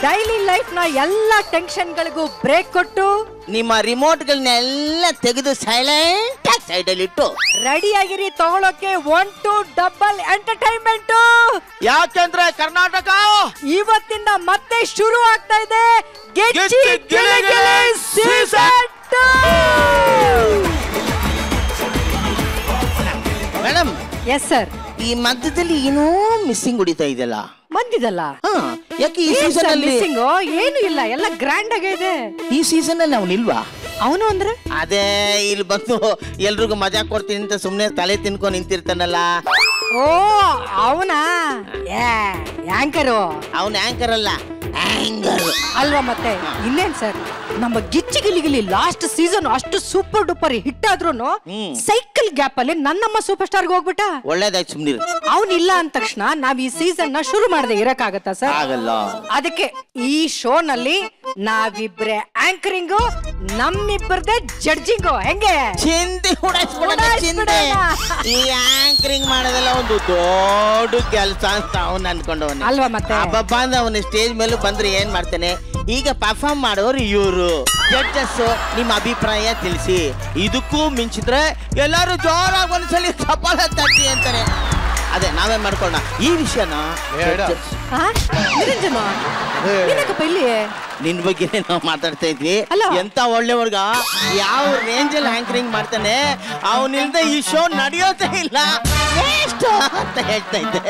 Daily life ನ ಎಲ್ಲ tension ಗಳಿಗೂ ಬ್ರೇಕ್ ಕೊಟ್ಟು ನಿಮ್ಮ ರಿಮೋಟ್ ಗಳನ್ನೆಲ್ಲ ತೆಗೆದು ಸೈಲೆಂಟ್ ಸೈಡ್ ಅಲ್ಲಿ ಇಟ್ಟು ರೆಡಿ ಆಗಿರಿ ತಗೊಳಕ್ಕೆ 1-2 ಡಬಲ್ ಎಂಟರ್ಟೈನ್ಮೆಂಟ್. ಯಾಕೆಂದ್ರೆ ಕರ್ನಾಟಕ ಇವತ್ತಿಂದ ಮತ್ತೆ ಶುರು ಆಗ್ತಾ ಇದೆ ಗೆಚ್ಚಿ ಗಿಲಿ ಗಿಲಿ ಸೀಸನ್ 2. ಮೇಡಮ್. Yes sir. ಈ ಮಧ್ಯದಲ್ಲಿ ಏನೋ ಮಿಸ್ಸಿಂಗ್ ಹೊಡಿತಾ ಇದೆಯಲ್ಲ. ಬಂದಿದಲ್ಲ ಯಾಕೆ ಈ ಸೀಸನ್ ಅಲ್ಲಿ ಮಿಸ್ಸಿಂಗ್ ಏನು ಇಲ್ಲ, ಎಲ್ಲ ಗ್ರ್ಯಾಂಡ್ ಆಗಿದೆ. ಈ ಸೀಸನ್ ಅಲ್ಲಿ ಅವನಿಲ್ವಾ? ಅವನು ಅಂದ್ರೆ ಅದೇ ಇಲ್ಲಿ ಬಂದು ಎಲ್ರಿಗೂ ಮಜಾ ಕೊಡ್ತೀನಿ ಅಂತ ಸುಮ್ನೆ ತಲೆ ತಿನ್ಕೊಂಡು ನಿಂತಿರ್ತಾನಲ್ಲ. ಓ ಅವನಾ? ಆಂಕರು. ಅವನ್ ಆಂಕರ್ ಅಲ್ಲ, ಆಂಗರ್ ಅಲ್ವಾ? ಮತ್ತೆ ಇನ್ನೇನ್ ಸರ್, ನಮ್ಮ ಗಿಚ್ಚಿ ಗಿಲಿ ಗಿಲಿ ಲಾಸ್ಟ್ ಸೀಸನ್ ಅಷ್ಟು ಸೂಪರ್ ಡೂಪರ್ ಹಿಟ್ ಆದ್ರೂನು ಸೈಕಲ್ ಗ್ಯಾಪ್ ಅಲ್ಲಿ ನನ್ನಮ್ಮ ಸೂಪರ್ ಸ್ಟಾರ್ಗೆ ಹೋಗ್ಬಿಟ್ಟ. ಒಳ್ಳೇದಾಯ್ತು ಸುಮ್ನಿರು. ಅವನಿಲ್ಲ ಅಂದ ತಕ್ಷಣ ನಾವ್ ಈ ಸೀಸನ್ ನ ಶುರು ಮಾಡದೆ ಇರಕ್ಕಾಗತ್ತಾ ಸರ್? ಆಗಲ್ಲ. ಅದಕ್ಕೆ ಈ ಶೋ ನಲ್ಲಿ ನಾವಿಬ್ರೆ ಆಂಕರಿಂಗು, ನಮ್ಮಿಬ್ಬರದೇ ಜಡ್ಜಿಂಗು. ಹೆಂಗೆ ಚಿಂತೆ ಚಿಂತೆ. ಈ ಆಂಕರಿಂಗ್ ಮಾಡೋದೆಲ್ಲ ಒಂದು ದೊಡ್ಡ ಕೆಲಸ ಅಂತ ಅವನ್ ಅನ್ಕೊಂಡವನ ಅಲ್ವಾ? ಮತ್ತೆ ಹಬ್ಬ ಅಂದ್ರೆ ಅವನ ಸ್ಟೇಜ್ ಮೇಲೂ ಬಂದ್ರೆ ಏನ್ ಮಾಡ್ತಾನೆ. ಈಗ ಪರ್ಫಾರ್ಮ್ ಮಾಡೋರು ಇವರು ಜಡ್ಜಸ್. ನಿಮ್ಮ ಅಭಿಪ್ರಾಯ ತಿಳಿಸಿ. ಇದಕ್ಕೂ ಮಿಂಚಿದ್ರೆ ಎಲ್ಲಾರು ಜೋರಾಗಿ ಒಂದ್ಸಲಿ ಚಪ್ಪಾಳೆ ತಟ್ಟಿ ಅಂತಾರೆ. ಅದೇ ನಾವೇ ಮಾಡ್ಕೊಳ್ಳೋಣ ಈ ವಿಷಯನ. ನಿನ್ ಬಗ್ಗೆ ನಾವು ಮಾತಾಡ್ತಾ ಇದ್ವಿ. ಎಂತ ಒಳ್ಳೆವರ್ಗ ಯಾವ ರೇಂಜಲ್ಲಿ ಆಂಕರಿಂಗ್ ಮಾಡ್ತಾನೆ. ಅವನಿಲ್ದ ಈ ಶೋ ನಡೆಯೋದೇ ಇಲ್ಲ ಅಂತ ಹೇಳ್ತಾ ಇದ್ದೆ.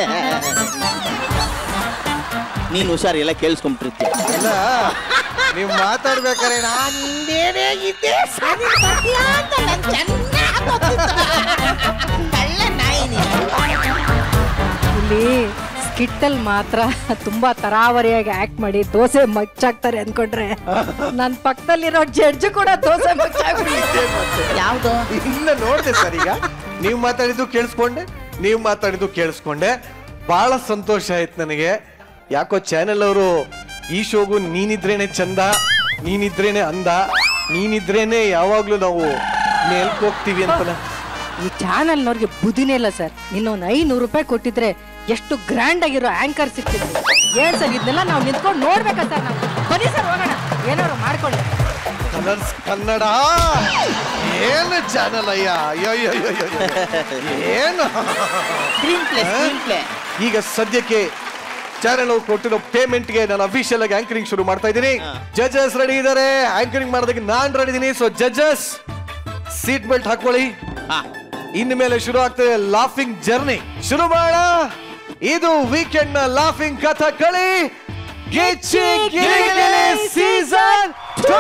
ನೀನ್ ಹುಷಾರಿಲ್ಲ, ಕೇಳಿಸ್ಕೊಂಡ್ಬಿಟ್ಟಿರ್ತೀಯ. ನೀವು ಮಾತಾಡ್ಬೇಕಾರೆ ನಾನು ಹಿಂದೇನೇ ಇದ್ದೆ. ಇಲ್ಲಿ ಸ್ಕಿಟ್ಟಲ್ ಮಾತ್ರ ತುಂಬಾ ತರಾವರಿಯಾಗಿ ಆಕ್ಟ್ ಮಾಡಿ ದೋಸೆ ಮಚ್ಚಾಕ್ತಾರೆ ಅನ್ಕೊಂಡ್ರೆ ನನ್ ಪಕ್ಕದಲ್ಲಿರೋ ಜಡ್ಜ್ ಕೂಡ ದೋಸೆ ಮಚ್ಚಾಕ್ಬಿಟ್ಟು. ಯಾವ್ದು ಇಲ್ಲ ನೋಡ್ದೆ ಸರ್. ಈಗ ನೀವು ಮಾತಾಡಿದ್ದು ಕೇಳಿಸ್ಕೊಂಡೆ. ಬಹಳ ಸಂತೋಷ ಆಯ್ತು ನನಗೆ. ಯಾಕೋ ಚಾನೆಲ್ ಅವರು ಈ ಶೋಗೂ ನೀನಿದ್ರೇನೆ ಚಂದ, ನೀನಿದ್ರೇನೆ ಅಂದ, ನೀನಿದ್ರೇನೆ ಯಾವಾಗ್ಲೂ ನಾವು ಮೇಲ್ಕೋಗ್ತೀವಿ ಅಂತ. ಈ ಚಾನೆಲ್ನವ್ರಿಗೆ ಬುದ್ಧಿನೇ ಇಲ್ಲ ಸರ್. ಇನ್ನೊಂದು 500 ರೂಪಾಯಿ ಕೊಟ್ಟಿದ್ರೆ ಎಷ್ಟು ಗ್ರ್ಯಾಂಡ್ ಆಗಿರೋ ಆಂಕರ್ ಸಿಕ್ತಿದ್ರು. ಏನ್ ಸರ್ ಇದನ್ನೆಲ್ಲ ನಾವು ನಿಂತ್ಕೊಂಡು ನೋಡ್ಬೇಕಾ ಸರ್? ನಾವು ಬನ್ನಿ ಸರ್ ಹೋಗೋಣ, ಏನಾದ್ರು ಮಾಡ್ಕೊಳ್ಳಿ. ಕನ್ನಡ ಏನು ಚಾನಲ್ ಅಯ್ಯ, ಏನು ಈಗ ಸದ್ಯಕ್ಕೆ ಚಾನೆಲ್ ಅವ್ರು ಕೊಟ್ಟಿರೋ ಪೇಮೆಂಟ್ಗೆ ನಾನು ಅಫಿಷಿಯಲ್ ಆಗಿ ಆಂಕರಿಂಗ್ ಶುರು ಮಾಡ್ತಾ ಇದ್ದೀನಿ. ಜಡ್ಜಸ್ ರೆಡಿ ಇದ್ದಾರೆ, ಆಂಕರಿಂಗ್ ಮಾಡೋದಕ್ಕೆ ನಾನ್ ರೆಡಿ ಇದ್ದೀನಿ. ಸೊ ಜಡ್ಜಸ್ ಸೀಟ್ ಬೆಲ್ಟ್ ಹಾಕೊಳ್ಳಿ. ಇನ್ನು ಮೇಲೆ ಶುರು ಆಗ್ತದೆ ಲಾಫಿಂಗ್ ಜರ್ನಿ. ಶುರು ಮಾಡ. ಇದು ವೀಕೆಂಡ್ ನ ಲಾಫಿಂಗ್ ಕಥಕಳಿ ಗಿಚ್ಚಿ ಗಿಲಿ ಗಿಲಿ ಸೀಸನ್ 2.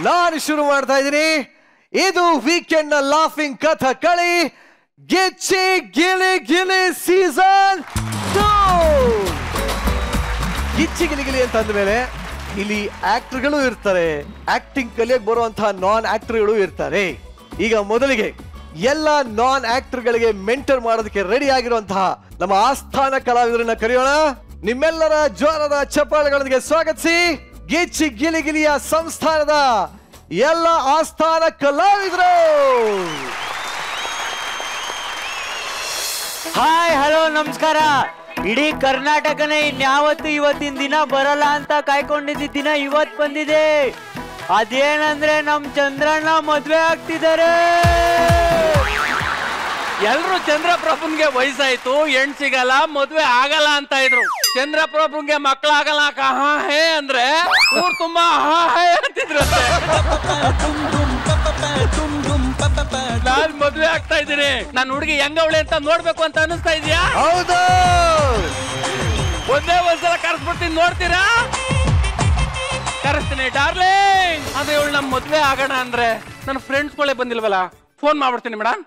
ನಾನು ಶುರು ಮಾಡ್ತಾ ಇದ್ದೀನಿ. ಇದು ವೀಕೆಂಡ್ ನ ಲಾಫಿಂಗ್ ಕಥಕಳಿ ಗಿಚ್ಚಿ ಗಿಲಿ ಗಿಲಿ ಸೀಸನ್ 2. ಗಿಚ್ಚಿ ಗಿಲಿ ಗಿಲಿ ಅಂತ ಅಂದ್ಮೇಲೆ ಇಲ್ಲಿ ಆಕ್ಟರ್ಗಳು ಇರ್ತಾರೆ, ಆಕ್ಟಿಂಗ್ ಕಲಿಯಕ್ಕೆ ಬರುವಂತಹ ನಾನ್ ಆಕ್ಟರ್ಗಳು ಇರ್ತಾರೆ. ಈಗ ಮೊದಲಿಗೆ ಎಲ್ಲ ನಾನ್ ಆಕ್ಟರ್ಗಳಿಗೆ ಮೆಂಟರ್ ಮಾಡೋದಕ್ಕೆ ರೆಡಿ ಆಗಿರುವಂತಹ ನಮ್ಮ ಆಸ್ಥಾನ ಕಲಾವಿದರನ್ನ ಕರೆಯೋಣ. ನಿಮ್ಮೆಲ್ಲರ ಜೋರದ ಚಪ್ಪಾಳೆಗಳೊಂದಿಗೆ ಸ್ವಾಗತಿಸಿ ಗಿಚ್ಚಿ ಗಿಲಿ ಗಿಲಿಯ ಸಂಸ್ಥಾನದ ಎಲ್ಲ ಆಸ್ಥಾನ ಕಲಾವಿದರು. ಹಾಯ್, ಹಲೋ, ನಮಸ್ಕಾರ. ಇಡೀ ಕರ್ನಾಟಕನೇ ಇನ್ಯಾವತ್ತು ಇವತ್ತಿನ ದಿನ ಬರಲ್ಲ ಅಂತ ಕಾಯ್ಕೊಂಡಿದ್ದ ದಿನ ಇವತ್ತು ಬಂದಿದೆ. ಅದೇನಂದ್ರೆ ನಮ್ ಚಂದ್ರಣ್ಣ ಮದ್ವೆ ಆಗ್ತಿದ್ದಾರೆ. ಎಲ್ರು ಚಂದ್ರಪ್ರಭುನ್ಗೆ ವಯಸ್ಸಾಯ್ತು, ಹೆಣ್ ಸಿಗಲ್ಲ, ಮದ್ವೆ ಆಗಲ್ಲ ಅಂತ ಇದ್ರು. ಚಂದ್ರಪ್ರಭುನ್ಗೆ ಮಕ್ಕಳಾಗಲ್ಲ ಕಹಾ ಹೇ ಅಂದ್ರೆ ಊರ್ ತುಂಬಾ ಹಾ ಹೇ ಅಂತಿದ್ರಂತೆ. ನಾನ್ ಮದ್ವೆ ಆಗ್ತಾ ಇದ್ದೀನಿ. ನಾನು ಹುಡುಗಿ ಹೆಂಗವಳೆ ಅಂತ ನೋಡ್ಬೇಕು ಅಂತ ಅನಿಸ್ತಾ ಇದೆಯಾ? ಹೌದು. ಒಂದ್ಸಲ ಕರೆಸ್ಬಿಡ್ತೀನಿ, ನೋಡ್ತೀರಾ? ಕರೆಸ್ತೀನಿ ಡಾರ್ಲಿಂಗ್. ಅಂದ್ರೆ ಇವಳು ನಮ್ ಮದ್ವೆ ಆಗೋಣ ಅಂದ್ರೆ ನನ್ನ ಫ್ರೆಂಡ್ಸ್ ಗಳೇ ಬಂದಿಲ್ವಲ್ಲ, ಫೋನ್ ಮಾಡ್ಬಿಡ್ತೀನಿ ಮೇಡಮ್.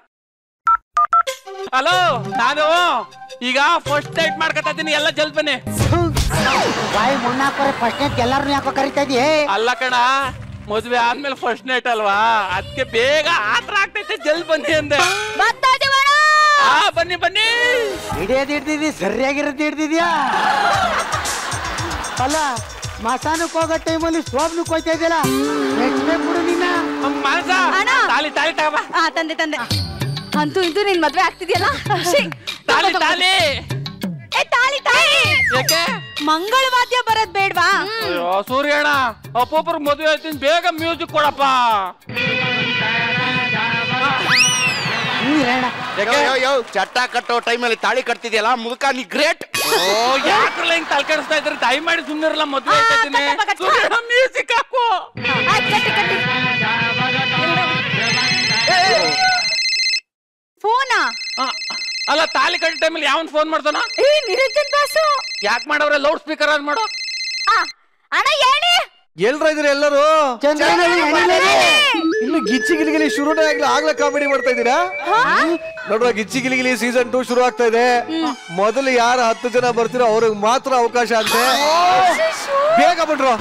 ಹಲೋ, ನಾನು ಈಗ ಫಸ್ಟ್ ನೈಟ್ ಮಾಡ್ಕೊತಾ ಇದ್ದೀನಿ, ಎಲ್ಲ ಜಲ್ದಿ ಬನ್ನಿ. ಫಸ್ಟ್ ನೈಟ್ ಎಲ್ಲಾರು ಯಾಕೋ ಕರಿತಾ ಇದೀಯ? ಅಲ್ಲ ಕಣ, ಮದ್ವೆ ಆದ್ಮೇಲೆ ಫಸ್ಟ್ ನೈಟ್ ಅಲ್ವಾ, ಅದಕ್ಕೆ ಬೇಗ ಆತರ ಆಗ್ತೈತೆ, ಜಲ್ದಿ ಬನ್ನಿ ಅಂದೆ. ಬನ್ನಿ ಬನ್ನಿ. ಹಿಡಿಯೋದು ಹಿಡ್ದಿದ್ದಿ, ಸರಿಯಾಗಿರೋದು ಹಿಡ್ದಿದ್ಯಾ? ಅಲ್ಲ ಮಸಾನಕ್ಕೆ ಹೋಗೋ ಟೈಮಲ್ಲಿ ಸೋಬ್ನು ಕೊಯ್ತಾ ಇದೆಯಲ್ಲ, ಬಿಡು ನಿನ್ನ. ಮಾನಸ, ತಾಲಿ ತಾಲಿ ತಗೋ. ತಂದೆ ತಂದೆ. ಅಂತೂ ಇಂತೂ ನಿನ್ ಮದ್ವೆ ಆಗ್ತಿದ್ಯಲ್ಲ. ತಾಲಿ ತಾಲಿ. ತಾಳಿ ತಾಳಿ. ಯಾಕೆ ಮಂಗಳ ವಾದ್ಯ ಬರೋದ್ ಬೇಡ್ವಾ? ಅಯ್ಯೋ ಸೂರ್ಯಣ್ಣ, ಅಪ್ಪೊಬ್ಬರು ಮದುವೆ ಆಯ್ತೀನಿ, ಬೇಗ ಮ್ಯೂಸಿಕ್ ಕೊಡಪ್ಪ. ಚಟ್ಟ ಕಟ್ಟೋ ಟೈಮಲ್ಲಿ ತಾಳಿ ಕಟ್ತಿದ್ಯಲ್ಲ ಮುದುಕ, ನೀ ಗ್ರೇಟ್. ಓ ಯಾಕ್ರಲ್ಲ ಹಿಂಗ್ ತಲೆ ಕೆಡಿಸ್ತಾ ಇದ್ರೆ ತಾಯಿ ಮಾಡಿ ಸುಮ್ಮನಿರಲ್ಲ, ಮದುವೆ ಆಯ್ತೀನಿ. ಸೂರ್ಯಣ್ಣ ಮ್ಯೂಸಿಕ್ ಹಾಕು. ಫೋನಾ? ಅಲ್ಲ ತಾಲಿ ಕಟ್ಟ ಟೈಮಲ್ಲಿ ಯಾವನ್ ಫೋನ್ ಮಾಡ್ತಾನ? ನಿರಂಜನ್ ಬಾಸು. ಯಾಕೆ ಮಾಡವ್ರೆ? ಲೌಡ್ ಸ್ಪೀಕರ್ ಅದ್ ಮಾಡು. ಅಣ್ಣ ಹೇಳಿ. ಎಲ್ರ ಇದ್ರಿ ಎಲ್ಲರೂ? ಇನ್ನು ಗಿಚ್ಚಿ ಗಿಲಿಗಿಲಿ ಶುರುನೇ ಆಗ್ಲಿ, ಆಗ್ಲೇ ಕಾಮಿಡಿ ಮಾಡ್ತಾ ಇದ್ದೀರಾ? ನೋಡುವ, ಗಿಚ್ಚಿ ಗಿಲಿಗಿಲಿ ಸೀಸನ್ 2 ಶುರು ಆಗ್ತಾ ಇದೆ. ಮೊದಲು ಯಾರು 10 ಜನ ಬರ್ತೀರೋ ಅವ್ರಿಗೆ ಮಾತ್ರ ಅವಕಾಶ ಅಂತೆ. ಬೇಗ ಬಿಡ್ರು.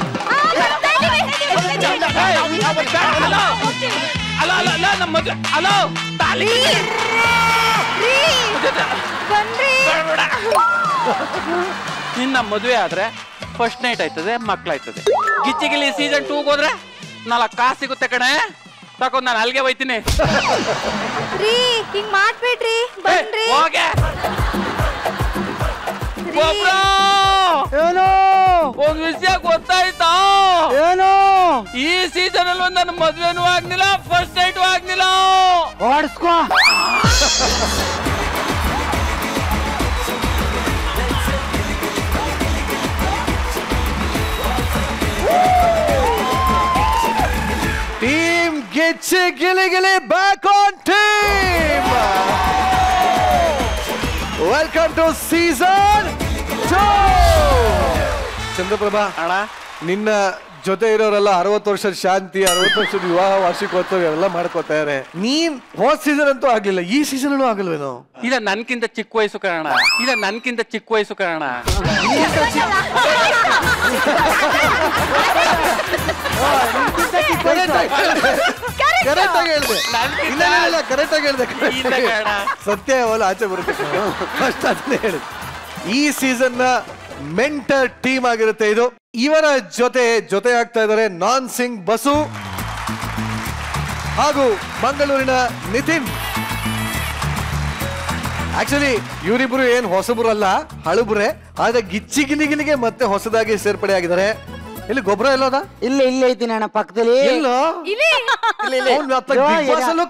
ಅಲ್ಲ ಅಲ್ಲ ಅಲ್ಲ ನಮ್ಮ ಮದುವೆ. ಅಲೋ ತಾಲಿ ನಿನ್ನ ಮದುವೆ ಆದ್ರೆ ಫಸ್ಟ್ ನೈಟ್ ಆಯ್ತದೆ, ಮಕ್ಳಾಯ್ತದೆ. ಗಿಚ್ಚಿಗಿಲಿ ಸೀಸನ್ 2 ಹೋದ್ರೆ 4 ಕಾಸು ಸಿಗುತ್ತೆ ಕಣೆ. ತಕೊಂಡ್ ನಾನು ಅಲ್ಲಿಗೆ ಹೋಯ್ತೀನಿ. ಹಿಂಗ್ ಮಾಡ್ಬೇಡ್ರಿ, ಬನ್ರಿ. ಹೋಗೆ ಏನೋ ಒಂದ್ ವಿಷಯ ಗೊತ್ತಾಯ್ತಾ? ಏನೋ ಈ ಸೀಸನ್ ಅಲ್ಲಿ ನನ್ನ ಮದ್ವೆನೂ ಆಗ್ಲಿಲ್ಲ, ಫಸ್ಟ್ ನೈಟು ಆಗ್ಲಿಲ್ಲ. ಓಡಿಸ್ಕೋ. Team Gicchi Giligili back on team. Welcome to season 2. Chandraprabha ಅಣ್ಣ, ನಿನ್ನ ಜೊತೆ ಇರೋರೆಲ್ಲ 60 ವರ್ಷದ ಶಾಂತಿ, 60 ವರ್ಷದ ವಿವಾಹ ವಾರ್ಷಿಕೋತ್ಸವ ಎಲ್ಲ ಮಾಡ್ಕೋತಾರೆ. ನೀನ್ ಹೋದ್ ಸೀಸನ್ ಅಂತೂ ಆಗ್ಲಿಲ್ಲ, ಈ ಸೀಸನ್ ಆಗಲ್ವೇನೋ? ಇಲ್ಲ ನನ್ಕಿಂತ ಚಿಕ್ಕ ವಯಸ್ಸು ಕಾರಣ. ಇಲ್ಲ ನನ್ಕಿಂತ ಚಿಕ್ಕ ವಯಸ್ಸು ಕಾರಣ. ಕರೆಕ್ಟ್ ಆಗಿ ಹೇಳ್ದೆ. ಇಲ್ಲ ಕರೆಕ್ಟ್ ಆಗಿ ಹೇಳ್ದೆ. ಸತ್ಯ ಅವಲ್ಲ ಆಚೆ ಬರುತ್ತೆ. ಫಸ್ಟ್ ಅದನ್ನೇ ಹೇಳಿದೆ. ಈ ಸೀಸನ್ ನ ಮೆಂಟರ್ ಟೀಮ್ ಆಗಿರುತ್ತೆ ಇದು. ಇವರ ಜೊತೆ ಆಗ್ತಾ ಇದ್ದಾರೆ ನಾನ್ ಸಿಂಗ್ ಬಸು ಹಾಗೂ ಮಂಗಳೂರಿನ ನಿತಿನ್. ಆಕ್ಚುಲಿ ಇವರಿಬ್ರು ಏನ್ ಹೊಸಬ್ರು ಅಲ್ಲ, ಹಳುಬ್ರೆ. ಆದ್ರೆ ಗಿಚ್ಚಿ ಗಿಲಿಗಿಲಿಗೆ ಮತ್ತೆ ಹೊಸದಾಗಿ ಸೇರ್ಪಡೆ ಆಗಿದ್ದಾರೆ. ಇಲ್ಲಿ ಗೊಬ್ಬರ ಎಲ್ಲೋದ? ಇಲ್ಲೇ ಇದ್ದೀನಿ ಅಣ್ಣ, ಪಕ್ಕದಲ್ಲಿ. ಎಲ್ಲೋ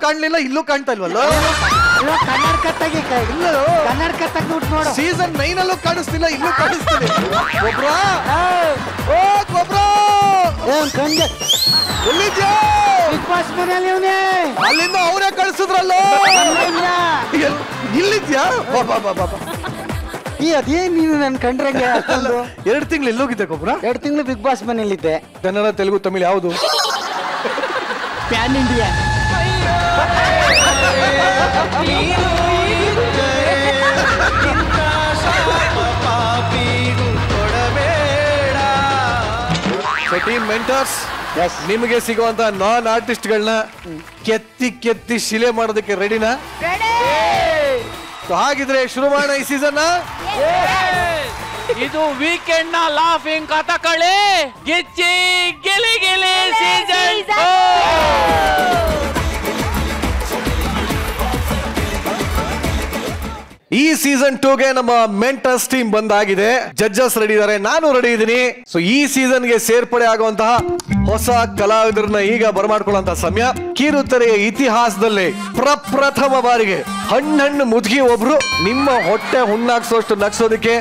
ಕಾಣ್ಲಿಲ್ಲ, ಇಲ್ಲೂ ಕಾಣ್ತಾ ಇಲ್ವಲ್ಲ? ಕನ್ನಡಕ ತೆಗಿ, ಕನ್ನಡಕ ತೆಗ್ದು ನೋಡು. ಸೀಸನ್ 9 ಅಲ್ಲೂ ಕಾಣಿಸ್ತಿಲ್ಲ, ಇಲ್ಲೂ ಕಾಣಿಸ್ತಿದೆ. ಗೊಬ್ಬರ, ಓ ಗೊಬ್ಬರ ಎಲ್ಲಿದ್ಯಾ? ಬಿಗ್ ಬಾಸ್ ಮನೆಯಲ್ಲಿ ಇವನೇ. ಅಲ್ಲಿಂದ ಅವರೇ ಕಳಿಸಿದ್ರಲ್ಲ, ಇಲ್ಲಿದ್ಯಾ? ಅದೇನ್ ನೀನು ನನ್ ಕಂಡ್ರಂಗೆ. 2 ತಿಂಗಳು ಎಲ್ಲೋಗಿದ್ದೆ ಗೊಬ್ಬರ? 2 ತಿಂಗಳು ಬಿಗ್ ಬಾಸ್ ಮನೆಯಲ್ಲಿದ್ದೆ. ಕನ್ನಡ, ತೆಲುಗು, ತಮಿಳು ಯಾವುದು? PAN India. ಟೀಮ್ ಮೆಂಟರ್ಸ್, ನಿಮಗೆ ಸಿಗುವಂತ ನಾನ್ ಆರ್ಟಿಸ್ಟ್ ಗಳನ್ನ ಕೆತ್ತಿ ಶಿಲೆ ಮಾಡೋದಕ್ಕೆ ರೆಡಿನಾ? ಹಾಗಿದ್ರೆ ಶುರು ಮಾಡೋಣ ಈ ಸೀಸನ್. ಇದು ವೀಕೆಂಡ್ ನ ಲಾಫಿಂಗ್ ಕಥಕಳಿ ಗಿಚ್ಚಿ ಗಿಲಿಗಿಲಿ ಸೀಸನ್ 2. ಈ ಸೀಸನ್ 2ಗೆ ನಮ್ಮ ಮೆಂಟರ್ಸ್ ಟೀಮ್ ಬಂದಾಗಿದೆ. ಜಡ್ಜಸ್ ರೆಡಿ ಇದ್ದಾರೆ, ನಾನು ರೆಡಿ ಇದ್ದೀನಿ. ಸೊ ಈ ಸೀಸನ್ ಗೆ ಸೇರ್ಪಡೆ ಆಗುವಂತಹ ಹೊಸ ಕಲಾವಿದರನ್ನ ಈಗ ಬರಮಾಡ್ಕೊಳ್ಳುವಂತಹ ಸಮಯ. ಕಿರುತೆರೆಯ ಇತಿಹಾಸದಲ್ಲಿ ಪ್ರಪ್ರಥಮ ಬಾರಿಗೆ ಹಣ್ಣು ಮುದುಕಿ ಒಬ್ರು ನಿಮ್ಮ ಹೊಟ್ಟೆ ಹುಣ್ಣಾಕ್ಸೋಷ್ಟು ನಗ್ಸೋದಕ್ಕೆ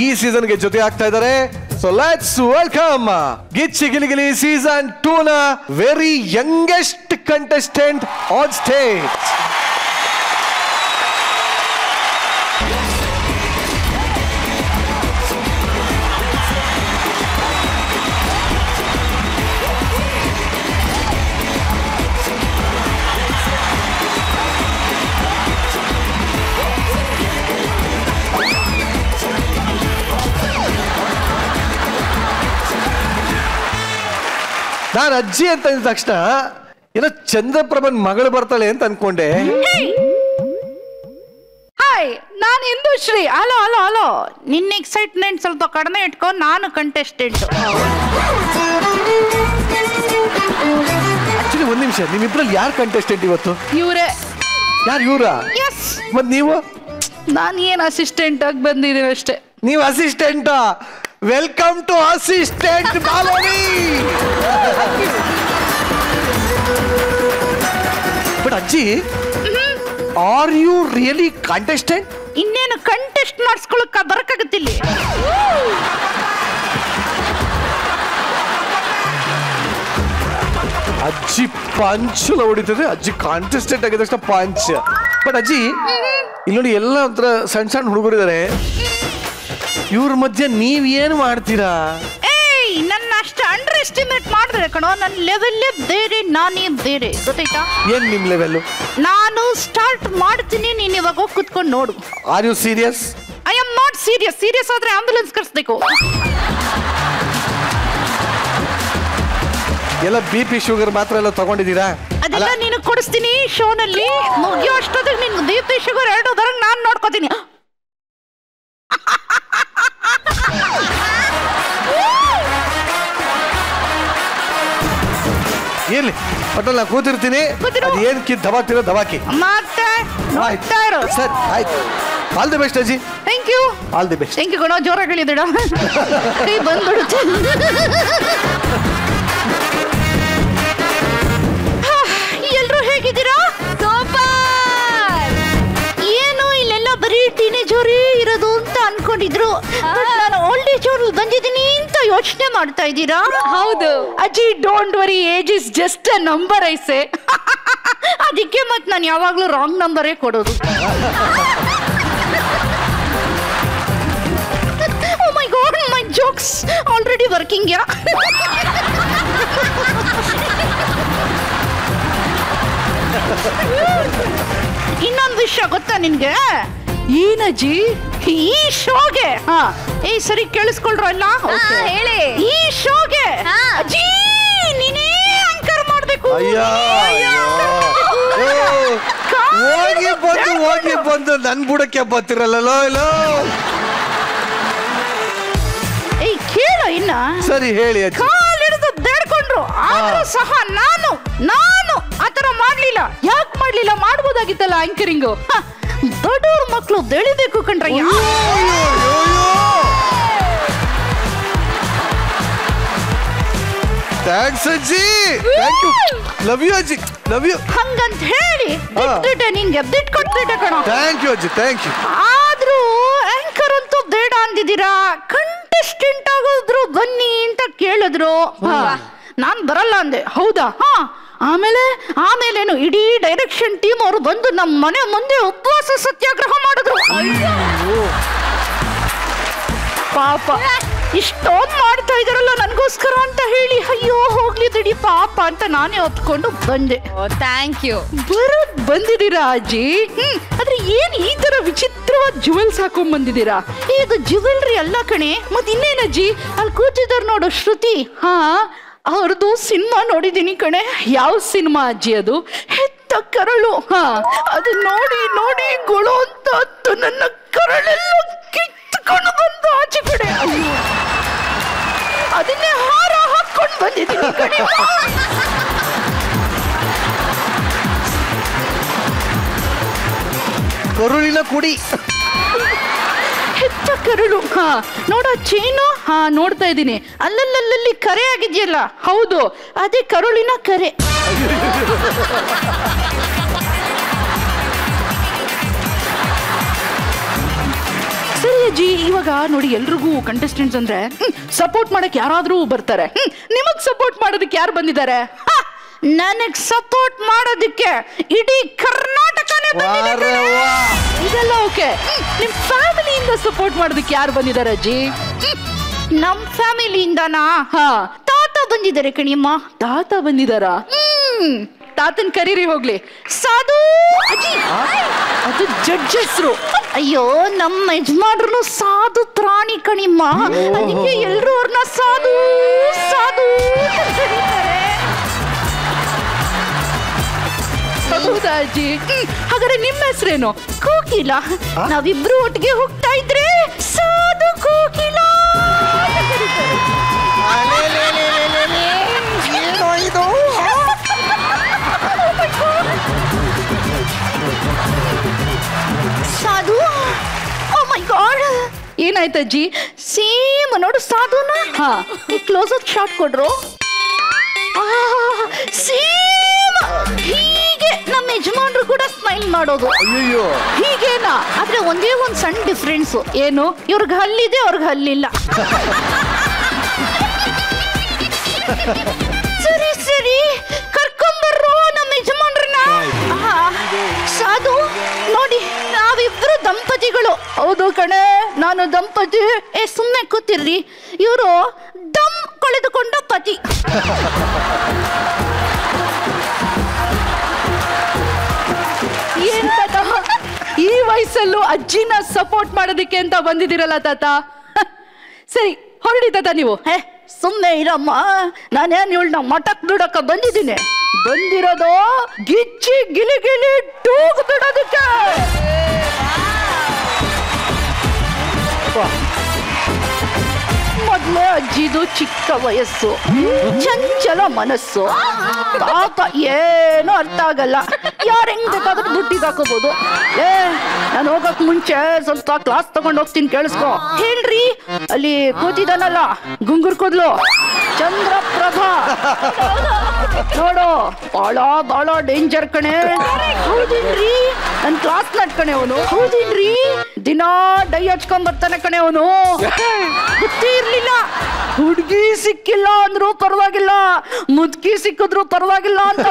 ಈ ಸೀಸನ್ ಗೆ ಜೊತೆ ಆಗ್ತಾ ಇದ್ದಾರೆ. So let's welcome Gicchi Giligili season 2 ನ very youngest contestant on stage. ನಾನು ಅಜ್ಜಿ ಅಂತ ಅಂದ ತಕ್ಷಣ ಏನೋ ಚಂದ್ರಪ್ರಭನ್ ಮಗಳು ಬರ್ತಾಳೆ ಅಂತ ಅನ್ಕೊಂಡೆ. ಹಾಯ್ ನಾನು ಇಂದುಶ್ರೀ. ಹಲೋ ನಿನ್ನ ಎಕ್ಸೈಟ್ಮೆಂಟ್ ಸ್ವಲ್ಪ ಕಡಿಮೆ ಇಟ್ಕೊ, ನಾನು ಕಂಟೆಸ್ಟೆಂಟ್. ಆಕ್ಚುಲಿ ಒಂದ್ ನಿಮಿಷ, ನಿಮ್ಮಿಬ್ರಲ್ಲಿ ಯಾರು ಕಂಟೆಸ್ಟೆಂಟ್ ಇವತ್ತು? ಇವ್ರೆ. ಯಾರು ಇವ್ರಾ? ಎಸ್. ಮತ್ ನೀವು? ನಾನು ಏನ್ ಅಸಿಸ್ಟೆಂಟ್ ಆಗಿ ಬಂದಿದ್ದೀನಿ ಅಷ್ಟೇ. ನೀವು assistant? Welcome to assistant Malavi. But ಅಜ್ಜಿ, ಆರ್ ಯು ರಿಯಲಿ ಕಂಟೆಸ್ಟೆಂಟ್? ಇನ್ನೇನು ಕಂಟೆಸ್ಟ್ ಮಾಡಿಸ್ಕೊಳಕ್ ಬರಕಾಗತ್ತಿಲ್ಲ. ಅಜ್ಜಿ ಪಂಚ್ ಹೊಡಿತದೆ. ಅಜ್ಜಿ ಕಾಂಟೆಸ್ಟೆಂಟ್ ಆಗಿದ ತಕ್ಷಣ ಪಂಚ್. ಬಟ್ ಅಜ್ಜಿ, ಇಲ್ಲಿ ನೋಡಿ ಎಲ್ಲ ಒಂಥರ ಸಣ್ಣ ಸಣ್ಣ ಹುಡುಗರಿದ್ದಾರೆ, ಇವ್ರ ಮಧ್ಯೆ ನೀವ್ ಏನ್ ಮಾಡ್ತೀರಾ? ಏಯ್, ನನ್ನ ಅಷ್ಟು ಅಂಡರ್ ಎಸ್ಟಿಮೇಟ್ ಮಾಡಿದ್ರೆ ಕಣೋ, ನನ್ನ ಲೆವೆಲ್ಲೇ ಬೇರೆ, ನಾನೇ ಬೇರೆ, ಗೊತ್ತಾಯ್ತಾ? ಏನ್ ನಿಮ್ ಲೆವೆಲ್? ನಾನು ಸ್ಟಾರ್ಟ್ ಮಾಡ್ತೀನಿ, ನೀನ್ ಇವಾಗ ಹೋಗಿ ಕುತ್ಕೊಂಡು ನೋಡು. Are you serious? I am not serious. Serious ಆದ್ರೆ ಆಂಬುಲೆನ್ಸ್ ಕರ್ಸ್ಬೇಕು. ಎಲ್ಲ BP ಶುಗರ್ ಮಾತ್ರ ಎಲ್ಲ ತಗೊಂಡಿದ್ದೀರಾ? ಅದೆಲ್ಲ ನೀನು ಕೊಡಿಸ್ತೀನಿ ಶೋನಲ್ಲಿ. ಮುಗಿಯೋ ಅಷ್ಟೊತ್ತಿಗೆ ನಿನ್ BP ಶುಗರ್ ಎರಡು ಬರಂಗ್ ನಾನ್ ನೋಡ್ಕೋತೀನಿ. ಇರ್ಲಿ, ಒಟ್ಟಲ್ಲಿ ನಾನು ಕೂತಿರ್ತೀನಿ. ಅದು ಏನ್ ದಬಾಕ್ತಿರೋ ದಬಾಕಿ. ಮತ್ತೆ ನೋಡ್ತಾ ಇರು. ಸರ್, ಆಯ್ತು. ಆಲ್ ದಿ ಬೆಸ್ಟ್ ಅಜ್ಜಿ. Thank you. All the best. Thank you ಕಣೋ, ಜೋರಾಗಿ ಹೇಳಿದಿಡ. ಕೈ ಬಂದ್ಬಿಡುತ್ತೆ. ಎಲ್ರು ಹೇಗಿದ್ದೀರಾ? ಏನು ಇಲ್ಲೆಲ್ಲ ಬರೀ ಟೀನೇಜರೇ ಇರೋದು ಅಂತ ಅನ್ಕೊಂಡಿದ್ರು. ನಾನು ಓಲ್ಡ್ ಏಜ್ ಅವ್ರು ಬಂದಿದ್ದೀನಿ ಅಂತ ಯೋಚನೆ ಮಾಡ್ತಾ ಇದ್ದೀರಾ? ಹೌದು ಅಜ್ಜಿ, don't worry, age is just a number ಐಸೆ. ಅದಕ್ಕೆ ಮತ್ತೆ ನಾನು ಯಾವಾಗ್ಲೂ ರಾಂಗ್ ನಂಬರೇ ಕೊಡೋದು. Oh my God, my jokes already working, yeah. ಇನ್ನೊಂದು ವಿಷಯ ಗೊತ್ತಾ ನಿನ್ಗೆ? ಏನಜ್ಜಿ, ಈ ಶೋಗೆ ಏ ಸರಿ ಕೇಳಿಸ್ಕೊಳ್ರ ಅಲ್ಲ? ಹೇಳಿ. ಈ ಶೋಗೆ ಅಜ್ಜಿ ನೀನೇ ಆಂಕರ್ ಮಾಡ್ಬೇಕು. ಹೋಗಿ ಬಂದು ನನ್ ಬುಡಕ್ಕೆ ಬರ್ತಿರಲ್ಲ. ಏಯ್ ಕೇಳು ಇನ್ನ. ಸರಿ ಹೇಳಿ. ಕಾಲಿಡಿದು ಬೇಡ್ಕೊಂಡ್ರು ಆದ್ರೂ ಸಹ ನಾನು ಆತರ ಮಾಡ್ಲಿಲ್ಲ. ಯಾಕೆ ಮಾಡ್ಲಿಲ್ಲ? ಮಾಡ್ಬೋದಾಗಿತ್ತಲ್ಲ ಆಂಕರಿಂಗು. ದೊಡ್ಡವ್ರ ಮಕ್ಕಳು ಬೆಳಿಬೇಕು ಕಣ್ರ. ಥ್ಯಾಂಕ್ಸ್ ಅಜ್ಜಿ. Thank you. ಲವ್ ಯು ಅಜ್ಜಿ. Love you. ಹಂಗಂತ ಹೇಳಿ ನಿಂಗೆ ಬಿಟ್ ಕೊಟ್ಬಿಟ್ಟೆ ಕಣ. ಥ್ಯಾಂಕ್ ಯು ಅಜ್ಜಿ. Thank you. ಆದ್ರೂ ಆಂಕರ್ ಅಂತೂ ಬೇಡ ಅಂದಿದ್ದೀರಾ. ಕಂಟೆಸ್ಟೆಂಟ್ ಆಗೋದ್ರು ಬನ್ನಿ ಅಂತ ಕೇಳಿದ್ರು. ನಾನ್ ಬರಲ್ಲ ಅಂದೆ. ಹೌದಾ? ಆಮೇಲೇನು ಇಡೀ ಡೈರೆಕ್ಷನ್ ಟೀಮ್ ಅವರು ಬಂದು ನಮ್ಮ ಮನೆ ಮುಂದೆ ಉಪವಾಸ ಸತ್ಯಾಗ್ರಹ ಮಾಡಿದ್ರು. ಪಾಪ ಇಷ್ಟೊಂದು ಮಾಡ್ತಾ ಇದಾರಲ್ಲ ನನಗೋಸ್ಕರ ಅಂತ ಹೇಳಿ, ಅಯ್ಯೋ ಹೋಗ್ಲಿ ಬಿಡಿ ಪಾಪ ಅಂತ ನಾನೇ ಒಪ್ಕೊಂಡು ಬಂದೆ. Thank you. ಬಂದಿದ್ದೀರಾ ಅಜ್ಜಿ? ಆದ್ರೆ ಏನ್ ಈ ತರ ವಿಚಿತ್ರವಾದ ಜುವೆಲ್ಸ್ ಹಾಕೊಂಡ್ ಬಂದಿದ್ದೀರಾ? ಇದು ಜುವೆಲ್ರಿ ಅಲ್ಲ ಕಣೆ. ಮತ್ ಇನ್ನೇನಜ್ಜಿ ಅಲ್ಲಿ ಕೂತಿದ್ದಾರೆ ನೋಡು, ಶ್ರುತಿ. ಅವ್ರದ್ದು ಸಿನಿಮಾ ನೋಡಿದೀನಿ ಕಣೆ. ಯಾವ ಸಿನಿಮಾ ಅಜ್ಜಿ ಅದು? ಹೆತ್ತ ಕರಳು. ಅದು ನೋಡಿ ನೋಡಿ ಗುಳು ಅಂತ ಹತ್ತು ನನ್ನ ಕರಳೆಲ್ಲ ಕಿತ್ಕೊಂಡು ಬಂದು ಆಚೆ ಕಡೆ. ಅದನ್ನೇ ಹಾರ ಹಾಕೊಂಡು ಬಂದಿದ್ದೀನಿ ಕಣೆ. ಕರುಳಿನ ಕುಡಿ. ಹೆತ್ತ ಕರಳು. ನೋಡ ಚೇನು. ನೋಡ್ತಾ ಇದ್ದೀನಿ. ಅಲ್ಲಲ್ಲಿ ಕರೆ ಆಗಿದೆಯಲ್ಲ. ಹೌದು, ಅದೇ ಕರುಳಿನ ಕರೆ. ಸರಿ ಅಜ್ಜಿ, ಇವಾಗ ನೋಡಿ ಎಲ್ರಿಗೂ ಕಂಟೆಸ್ಟೆಂಟ್ಸ್ ಅಂದ್ರೆ ಸಪೋರ್ಟ್ ಮಾಡಕ್ ಯಾರಾದ್ರೂ ಬರ್ತಾರೆ. ನಿಮಗ್ ಸಪೋರ್ಟ್ ಮಾಡೋದಕ್ಕೆ ಯಾರು ಬಂದಿದ್ದಾರೆ? ನನಗ್ ಸಪೋರ್ಟ್ ಮಾಡೋದಕ್ಕೆ ಇಡೀ ಕರ್ನಾಟಕನೇ ಬಂದಿದೆ. ಇದೆಲ್ಲ ಓಕೆ. ನಿಮ್ ಫ್ಯಾಮಿಲಿಯಿಂದ ಸಪೋರ್ಟ್ ಮಾಡೋದಕ್ಕೆ ಯಾರು ಬಂದಿದ್ದಾರೆ ಅಜ್ಜಿ? ನಮ್ ಫ್ಯಾಮಿಲಿಯಿಂದನಾ? ತಾತ ಬಂದಿದ್ದಾರೆ ಕಣಿಯಮ್ಮ. ತಾತ ಬಂದಿದ್ದಾರಾ? ತಾತನ್ ಕರೀರಿ ಹೋಗ್ಲಿ. ಸಾಧು ಅಜ್ಜಿ, ಅದು ಜಡ್ಜ್ ಹೆಸರು. ಅಯ್ಯೋ, ನಮ್ಮ ಯಜಮಾನ್ರು ಸಾಧು ಪ್ರಾಣಿ ಕಣಿಮ್ಮ. ಅದಕ್ಕೆ ಎಲ್ರು ಅವ್ರನ್ನ ಸಾಧು ಸಾಧು ಕರೀತಾರೆ. ಹೌದಾ ಅಜ್ಜಿ? ಹಾಗಾದ್ರೆ ನಿಮ್ಮ ಹೆಸರೇನು? ಕೋಕಿಲ. ನಾವಿಬ್ರು ಒಟ್ಟಿಗೆ ಹೋಗ್ತಾ ಇದ್ರೆ ಸಾಧು ಕೋಕಿಲ ಅಂತ ಕರೀತಾರೆ. ಏನೋ ಇದು? ಸಾಧು, ಓ ಮೈ ಗಾಡ್, ಏನಾಯ್ತಜ್ಜಿ? ಸೇಮ್ ನೋಡು ಸಾಧುನ. ಹಾ, ಕ್ಲೋಸ್ ಅಪ್ ಶಾಟ್ ಕೊಡ್ರು. ಸೇಮ್ ಹೀಗೆ ನಮ್ಮ ಯಜಮಾನ್ರು ಕೂಡ ಸ್ಮೈಲ್ ಮಾಡೋದು. ಅಯ್ಯೋ, ಹೀಗೇನಾ? ಆದ್ರೆ ಒಂದೇ ಒಂದ್ ಸಣ್ಣ ಡಿಫ್ರೆನ್ಸ್. ಏನು? ಇವ್ರಿಗೆ ಹಲ್ಲಿದೆ, ಅವ್ರಿಗೆ ಹಲ್ಲಿಲ್ಲ. ಸರಿ ಸರಿ, ಕರ್ಕೊಂಬರ್ರು ನಮ್ಮ ಯಜಮಾನ್ರನ್ನ. ಸಾಧು ನೋಡಿ, ನಾವಿಬ್ರು ದಂಪತಿಗಳು. ಹೌದು ಕಣೆ, ನಾನು ದಂಪತಿ. ಸುಮ್ಮನೆ ಕೂತಿರ್ರಿ. ಇವರು ದಮ್ ಕಳೆದುಕೊಂಡ ಪತಿ. ಏನ್ ತಾತ, ಈ ವಯಸ್ಸಲ್ಲೂ ಅಜ್ಜಿನ ಸಪೋರ್ಟ್ ಮಾಡೋದಕ್ಕೆ ಅಂತ ಬಂದಿದ್ದೀರಲ್ಲ ತಾತ. ಸರಿ ಹೊರಡಿ ತಾತ ನೀವು. ಸುಮ್ಮನೆ ಇರಮ್ಮ, ನಾನೇನು ಇವಳನ್ನ ಮಠಕ್ ಬಿಡಕ್ಕ ಬಂದಿದ್ದೀನಿ. ಬಂದಿರೋದು ಗಿಚ್ಚಿ ಗಿಲಿ ಗಿಲಿ ಟೂಗ್ ಬಿಡೋದಕ್ಕೆ. ಮೊದ್ಲೇ ಅಜ್ಜಿದು ಚಿಕ್ಕ ವಯಸ್ಸು, ಚಂಚಲ ಮನಸ್ಸು. ಪಾಪ ಏನೂ ಅರ್ಥ ಆಗಲ್ಲ. ಯಾರು ಹೆಂಗ್ ಬೇಕಾದ್ರೂ ದುಡ್ಡಿಗೆ ಹಾಕೋಬಹುದು. ನಾನು ಹೋಗಕ್ ಮುಂಚೆ ಸ್ವಲ್ಪ ಕ್ಲಾಸ್ ತಗೊಂಡ್ ಹೋಗ್ತೀನಿ, ಕೇಳಿಸ್ಕೊ. ಹೇಳ್ರಿ, ಅಲ್ಲಿ ಕೂತಿದಾನಲ್ಲ ಗುಂಗುರ್ ಕೂದ್ಲು, ಚಂದ್ರಪ್ರಭಾ ನೋಡು, ಬಹಳ ಡೇಂಜರ್ ಕಣೆ. ಹೌದೇನ್ರಿ? ನನ್ ಕ್ಲಾಸ್ ನಡ್ಕಣೆ ಅವನು. ಹೌದೇನ್ರಿ? ದಿನಾ ಡೈ ಹಚ್ಕೊಂಡ್ ಬರ್ತಾನೆ ಕಣೆ ಅವನು. ಗೊತ್ತೇ ಇರ್ಲಿಲ್ಲ. ಹುಡ್ಗಿ ಸಿಕ್ಕಿಲ್ಲ ಅಂದ್ರೂ ಪರವಾಗಿಲ್ಲ, ಮುದ್ಕಿ ಸಿಕ್ಕಿದ್ರು ಪರವಾಗಿಲ್ಲ ಅಂತ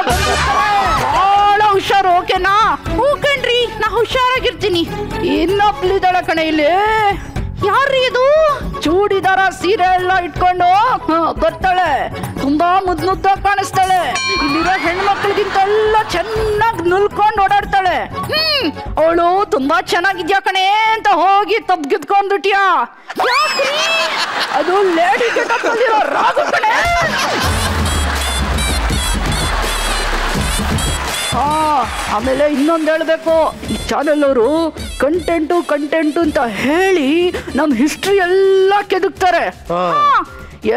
ಬಹಳ ಹುಷಾರು. ಓಕೆನಾ? ಹೂಕಣ್ರಿ, ನಾ ಹುಷಾರಾಗಿರ್ತೀನಿ. ಇನ್ನೊಬ್ಳಿದಾಳ ಕಣೆ ಇಲ್ಲಿ. ಯಾರ್ರೀ ಇದು? ಚೂಡಿದಾರ ಸೀರೆ ಎಲ್ಲ ಇಟ್ಕೊಂಡು ಬರ್ತಾಳೆ. ತುಂಬಾ ಮುದ್ದಾಗಿ ಕಾಣಿಸ್ತಾಳೆ. ಇಲ್ಲಿರೋ ಹೆಣ್ಮಕ್ಳಿಗಿಂತ ಎಲ್ಲ ಚೆನ್ನಾಗಿ ನುಲ್ಕೊಂಡು ಓಡಾಡ್ತಾಳೆ. ಅವಳು ತುಂಬಾ ಚೆನ್ನಾಗಿದ್ಯಾ ಕಣೆ ಅಂತ ಹೋಗಿ ತಬ್ಗಿದ್ಕೊಂಡ್ಬಿಟ್ಯಾ? ಅದು ಲೇಡಿ ಗೆಟಪ್ ಅಲ್ಲಿರೋ ರಾಘು ಕಣೆ. ಆಮೇಲೆ ಇನ್ನೊಂದು ಹೇಳ್ಬೇಕು, ಈ ಚಾನೆಲ್ ಅವರು ಕಂಟೆಂಟು ಅಂತ ಹೇಳಿ ನಮ್ ಹಿಸ್ಟ್ರಿ ಎಲ್ಲ ಕೆದಕ್ತಾರೆ.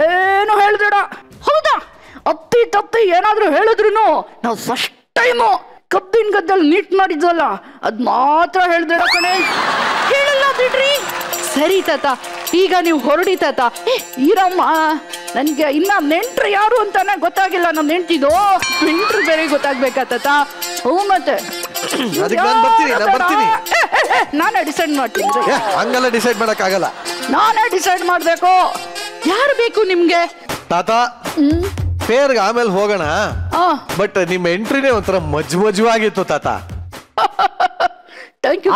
ಏನು ಹೇಳ್ಬೇಡ. ಹೌದಾ? ಅಪ್ಪಿ ತಪ್ಪಿ ಏನಾದ್ರೂ ಹೇಳಿದ್ರು ನಾವು ಫಸ್ಟ್ ಟೈಮು ಕಬ್ಬಿನ ಗದ್ದಲ್ಲಿ ನೀಟ್ ಮಾಡಿದ್ವಲ್ಲ, ಅದ್ ಮಾತ್ರ ಹೇಳ್ಬೇಡ ಕಣೆ. ಹೇಳಲ್ಲ ಬಿಡ್ರಿ. ಸರಿ ತಾತ, ಈಗ ನೀವು ಹೊರಡಿ ತಾತ. ಇರಮ್ಮ, ನನ್ಗೆ ಇನ್ನ ನೆಂಟ್ರು ಯಾರು ಅಂತಾನೆ ಗೊತ್ತಾಗಿಲ್ಲ. ನಮ್ ನೆಂಟಿದು ನೆಂಟ್ರು ಬೇರೆ ಗೊತ್ತಾಗ್ಬೇಕಾ ತಾತ? ಹ್ಞೂ, ಮತ್ತೆ ನಾನೇ ಡಿಸೈಡ್ ಮಾಡ್ತೀನಿ. ಹಂಗೆಲ್ಲ ಡಿಸೈಡ್ ಮಾಡಕ್ ಆಗಲ್ಲ. ನಾನೇ ಡಿಸೈಡ್ ಮಾಡ್ಬೇಕು. ಯಾರು ಬೇಕು ನಿಮ್ಗೆ? ತಾತ, ಫೇರ್ಗೆ ಆಮೇಲೆ ಹೋಗೋಣ. ಬಟ್ ನಿಮ್ಮ ಎಂಟ್ರಿನೇ ಒಂಥರ ಮಜ್ವಾಗಿತ್ತು ತಾತ. Thank you.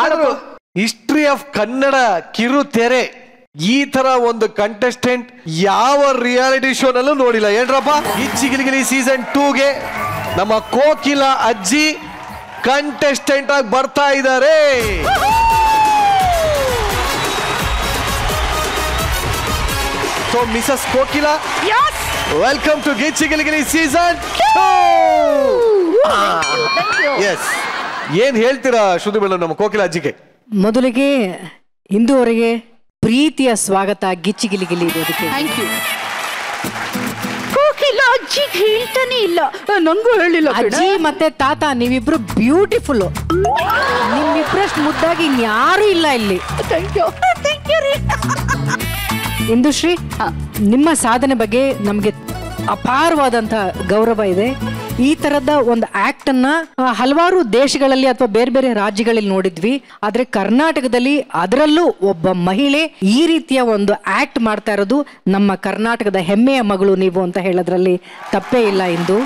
History of Kannada ಕಿರು ತೆರೆ ಈ ತರ ಒಂದು ಕಂಟೆಸ್ಟೆಂಟ್ ಯಾವ ರಿಯಾಲಿಟಿ ಶೋ ನಲ್ಲೂ ನೋಡಿಲ್ಲ. ಏನ್ರಪ್ಪ? ಗಿಚ್ಚಿ ಗಿಲಿಗಿಲಿ ಸೀಸನ್ 2ಗೆ ನಮ್ಮ ಕೋಕಿಲ ಅಜ್ಜಿ ಕಂಟೆಸ್ಟೆಂಟ್ ಆಗಿ ಬರ್ತಾ ಇದ್ದಾರೆ. So Mrs Kokila, welcome to Gicchi Giligili season 2. Yes, ಏನ್ ಹೇಳ್ತೀರಾ ಶ್ರುತಿ ಮೇಡಮ್ ನಮ್ಮ ಕೋಕಿಲ ಅಜ್ಜಿಗೆ? ಮೊದಲಿಗೆ ಇಂದುವರೆಗೆ ಪ್ರೀತಿಯ ಸ್ವಾಗತ ಗಿಚ್ಚಿ ಗಿಲಿಗಿಲಿ ಇರೋದಕ್ಕೆ. Thank you. ಕೋಕಿಲ ಅಜ್ಜಿಗೆ ಹೇಳ್ತಾನೆ ಇಲ್ಲ, ನಂಗೂ ಹೇಳಿಲ್ಲ. ಅಜ್ಜಿ ಮತ್ತೆ ತಾತ ನೀವಿಬ್ರು ಬ್ಯೂಟಿಫುಲ್. ನಿಮ್ಮಿಬ್ರಷ್ಟು ಮುದ್ದಾಗಿ ಇನ್ಯಾರು ಇಲ್ಲ ಇಲ್ಲಿ. Thank you. ಥ್ಯಾಂಕ್ ಯು ರೀ. ಇಂದುಶ್ರೀ, ನಿಮ್ಮ ಸಾಧನೆ ಬಗ್ಗೆ ನಮಗೆ ಅಪಾರವಾದಂತ ಗೌರವ ಇದೆ. ಈ ತರದ ಒಂದು ಆಕ್ಟ್ ಅನ್ನ ಹಲವಾರು ದೇಶಗಳಲ್ಲಿ ಅಥವಾ ಬೇರೆ ಬೇರೆ ರಾಜ್ಯಗಳಲ್ಲಿ ನೋಡಿದ್ವಿ. ಆದ್ರೆ ಕರ್ನಾಟಕದಲ್ಲಿ, ಅದರಲ್ಲೂ ಒಬ್ಬ ಮಹಿಳೆ ಈ ರೀತಿಯ ಒಂದು ಆಕ್ಟ್ ಮಾಡ್ತಾ ಇರೋದು ನಮ್ಮ ಕರ್ನಾಟಕದ ಹೆಮ್ಮೆಯ ಮಗಳು ನೀವು ಅಂತ ಹೇಳೋದ್ರಲ್ಲಿ ತಪ್ಪೇ ಇಲ್ಲ. ಇಂದು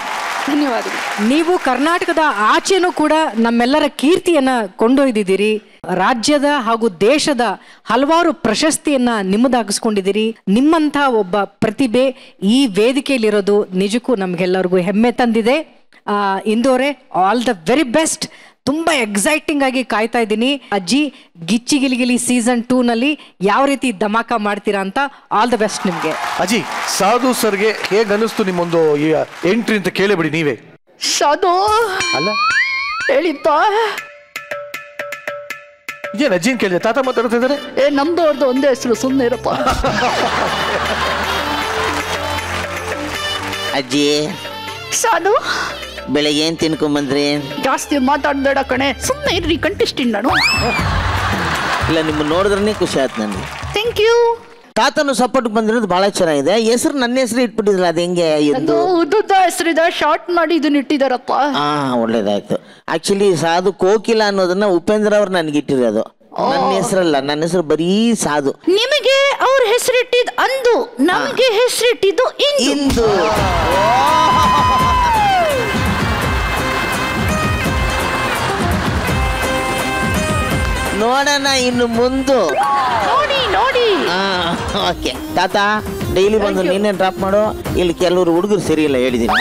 ಧನ್ಯವಾದಗಳು. ನೀವು ಕರ್ನಾಟಕದ ಆಚೆನೂ ಕೂಡ ನಮ್ಮೆಲ್ಲರ ಕೀರ್ತಿಯನ್ನ ಕೊಂಡೊಯ್ದಿದ್ದೀರಿ. ರಾಜ್ಯದ ಹಾಗೂ ದೇಶದ ಹಲವಾರು ಪ್ರಶಸ್ತಿಯನ್ನ ನಿಮ್ಮದಾಗಿಸ್ಕೊಂಡಿದ್ದೀರಿ. ನಿಮ್ಮಂಥ ಒಬ್ಬ ಪ್ರತಿಭೆ ಈ ವೇದಿಕೆಯಲ್ಲಿರೋದು ನಿಜಕ್ಕೂ ನಮ್ಗೆಲ್ಲರಿಗೂ ಹೆಮ್ಮೆ ತಂದಿದೆ. ಇಂದೋರೆ, ಆಲ್ ದ ವೆರಿ ಬೆಸ್ಟ್. ತುಂಬಾ ಎಕ್ಸೈಟಿಂಗ್ ಆಗಿ ಕಾಯ್ತಾ ಇದ್ದೀನಿ. ಅಜ್ಜಿ, ಗಿಚ್ಚಿ ಗಿಲಿಗಿಲಿ ಸೀಸನ್ 2 ನಲ್ಲಿ ಯಾವ ರೀತಿ ಧಮಾಕ ಮಾಡ್ತೀರಾ ಅಂತ. ಆಲ್ ದ ಬೆಸ್ಟ್ ನಿಮ್ಗೆ. ಅಜ್ಜಿ, ಸಾಧು ಸರ್ಗೆ ಹೇಗೆ ಅನಿಸ್ತು ನಿಮ್ಮೊಂದು ಎಂಟ್ರಿ ಅಂತ ಕೇಳಿಬಿಡಿ ನೀವೇ. ಸಾಧು ಅಲ್ಲ, ಹೇಳಿಪ್ಪ. ಏನ್ ಅಜ್ಜಿನ್ ಕೇಳಿದೆ? ತಾತ ಮಾತಾಡ್ತಾ ಇದಾರೆ. ನಮ್ದು ಅವ್ರದ್ದು ಒಂದೇ ಹೆಸರು, ಸುಮ್ಮನೆ ಇರಪ್ಪ. ಅಜ್ಜಿ ಸಾಧು, ಬೆಳಿಗ್ಗೆ ಏನ್ ತಿನ್ಕೊಂಬಂದ್ರಿ? ಜಾಸ್ತಿ ಮಾತಾಡ್ಬೇಡ ಕಣೆ, ಸುಮ್ಮನೆ ಇರ್ರಿ, ಕಂಟೆಸ್ಟೆಂಟ್ ನಾನು. ಇಲ್ಲ, ನಿಮ್ಮ ನೋಡಿದ್ರೆ ಖುಷಿ ಆಯ್ತು ನನಗೆ. Thank you. ತಾತನು ಸಪೋರ್ಟ್ ಬಂದಿರೋದು ಬಹಳ ಚೆನ್ನಾಗಿದೆ. ಹೆಸರು ನನ್ನ ಹೆಸರು ಇಟ್ಬಿಟ್ಟಿದ್ರಲ್ಲ, ಅದು ಹೆಂಗೆ? ಅದು ಉದ್ದುದ್ದ ಹೆಸರಿದೆ, ಶಾರ್ಟ್ ಮಾಡಿ ಇದನ್ನ ಇಟ್ಟಿದಾರಪ್ಪ. ಹಾ, ಒಳ್ಳೇದಾಯ್ತು. ಆಕ್ಚುಲಿ ಸಾಧು ಕೋಕಿಲ ಅನ್ನೋದನ್ನ ಉಪೇಂದ್ರ ಅವ್ರು ನನಗೆ ಇಟ್ಟಿರೋದು. ನನ್ನ ಹೆಸರಲ್ಲ, ನನ್ನ ಹೆಸರು ಬರೀ ಸಾಧು. ನಿಮಗೆ ಅವ್ರ ಹೆಸರಿಟ್ಟಿದ್ ಅಂದು, ನಮಗೆ ಹೆಸರಿಟ್ಟಿದ್ದು ಇಂದು. ನೋಡೋಣ ಇನ್ನು ಮುಂದೆ. ನೋಡಿ. ಓಕೆ ತಾತ, ಡೈಲಿ ಬಂದು ನೀನೇ ಡ್ರಾಪ್ ಮಾಡು. ಇಲ್ಲಿ ಕೆಲವರು ಹುಡುಗರು ಸರಿ ಇಲ್ಲ, ಹೇಳಿದೀನಿ.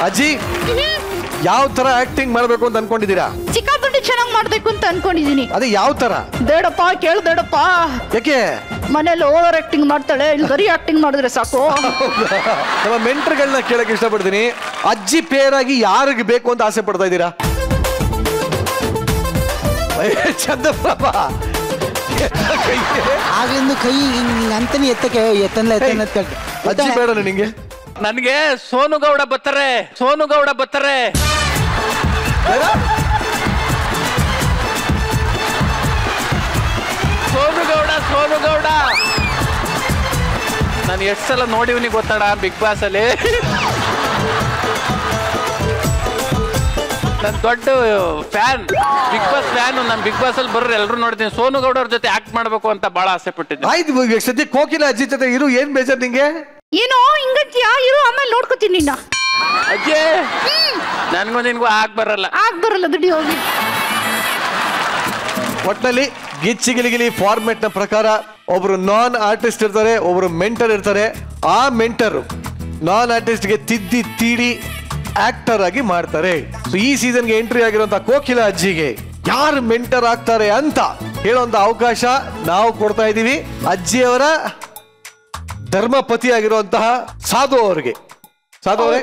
ಅಜ್ಜಿ, ಯಾವ ತರ ಆಕ್ಟಿಂಗ್ ಮಾಡ್ಬೇಕು ಅಂತ ಅನ್ಕೊಂಡಿದ್ದೀರಾ? ಚಿಕ್ಕಾಪುಟ್ಟಿ ಚೆನ್ನಾಗಿ ಮಾಡ್ಬೇಕು ಅಂತ ಅನ್ಕೊಂಡಿದೀನಿ. ಅದೇ ಯಾವ ತರ? ಬೇಡಪ್ಪ, ಕೇಳ್ಬೇಡಪ್ಪ. ಯಾಕೆ? ಮನೇಲಿ ಓವರ್ ಆಕ್ಟಿಂಗ್ ಮಾಡ್ತಾಳೆ, ಇಲ್ಲಿ ಬರೀ ಆಕ್ಟಿಂಗ್ ಮಾಡಿದ್ರೆ ಸಾಕು. ನಮ್ಮ ಮೆಂಟರ್ಗಳನ್ನ ಕೇಳಕ್ ಇಷ್ಟಪಡ್ತೀನಿ. ಅಜ್ಜಿ ಪೇರಾಗಿ ಯಾರಿಗೆ ಬೇಕು ಅಂತ ಆಸೆ ಪಡ್ತಾ ಇದ್ದೀರಾ? ಚಂದ್ರಪ್ರಭಾ, ಆಗ್ಲಿಂದ ಕೈ ಅಂತಾನೆ ಎತ್ತಕ್ಕೆ ಅಜ್ಜಿ ಬೇಡ ನಿಂಗೆ? ನನಗೆ ಸೋನುಗೌಡ ಬರ್ತಾರೆ. ಸೋನುಗೌಡ ನಾನು ಎಷ್ಟು ಸಲ ನೋಡಿವ್ನಿ ಗೊತ್ತಾಡ ಬಿಗ್ ಬಾಸ್ ಅಲ್ಲಿ. ನಾನು ದೊಡ್ಡ ಫ್ಯಾನ್, ಬಿಗ್ ಬಾಸ್ ಫ್ಯಾನ್. ನಾನು ಬಿಗ್ ಬಾಸ್ ಅಲ್ಲಿ ಬರೋರು ಎಲ್ಲರೂ ನೋಡ್ತೀನಿ. ಸೋನುಗೌಡ ಅವ್ರ ಜೊತೆ ಆಕ್ಟ್ ಮಾಡ್ಬೇಕು ಅಂತ ಬಹಳ ಆಸೆ ಪಟ್ಟಿದ್ದೆ. ಆಯ್ತು, ಸದ್ಯ ಕೋಕಿಲ ಅಜ್ಜಿ ಜೊತೆ ಇರು. ಏನ್ ಬೇಜಾರ್ ನಿಂಗೆ? ಏನೋ ಹಿಂಗಂತೀಯಾ? ಇರು, ಆಮೇಲೆ ನೋಡ್ಕೋತೀನಿ ನಿನ್ನ. ಅಜ್ಜಿ, ನನ್ಗೂ ನಿನ್ಗೂ ಆಗ್ ಬರಲ್ಲ ದುಡಿ ಹೋಗಿ. ಒಟ್ಟಿನಲ್ಲಿ ಗಿಚ್ಚಿಗಿಲಿಗಿಲಿ ಫಾರ್ಮೆಟ್ ನ ಪ್ರಕಾರ ಒಬ್ರು ನಾನ್ ಆರ್ಟಿಸ್ಟ್ ಇರ್ತಾರೆ, ಒಬ್ರು ಮೆಂಟರ್ ಇರ್ತಾರೆ. ಆ ಮೆಂಟರ್ ನಾನ್ ಆರ್ಟಿಸ್ಟ್ ಗೆ ತಿದ್ದಿ ತೀಡಿ ಆಕ್ಟರ್ ಆಗಿ ಮಾಡ್ತಾರೆ. ಸೊ ಈ ಸೀಸನ್ಗೆ ಎಂಟ್ರಿ ಆಗಿರುವಂತಹ ಕೋಕಿಲ ಅಜ್ಜಿಗೆ ಯಾರು ಮೆಂಟರ್ ಆಗ್ತಾರೆ ಅಂತ ಹೇಳುವಂತ ಅವಕಾಶ ನಾವು ಕೊಡ್ತಾ ಇದ್ದೀವಿ. ಅಜ್ಜಿಯವರ ಧರ್ಮಪತಿ ಆಗಿರುವಂತಹ ಸಾಧು ಅವರಿಗೆ. ಸಾಧು ಅವರೇ,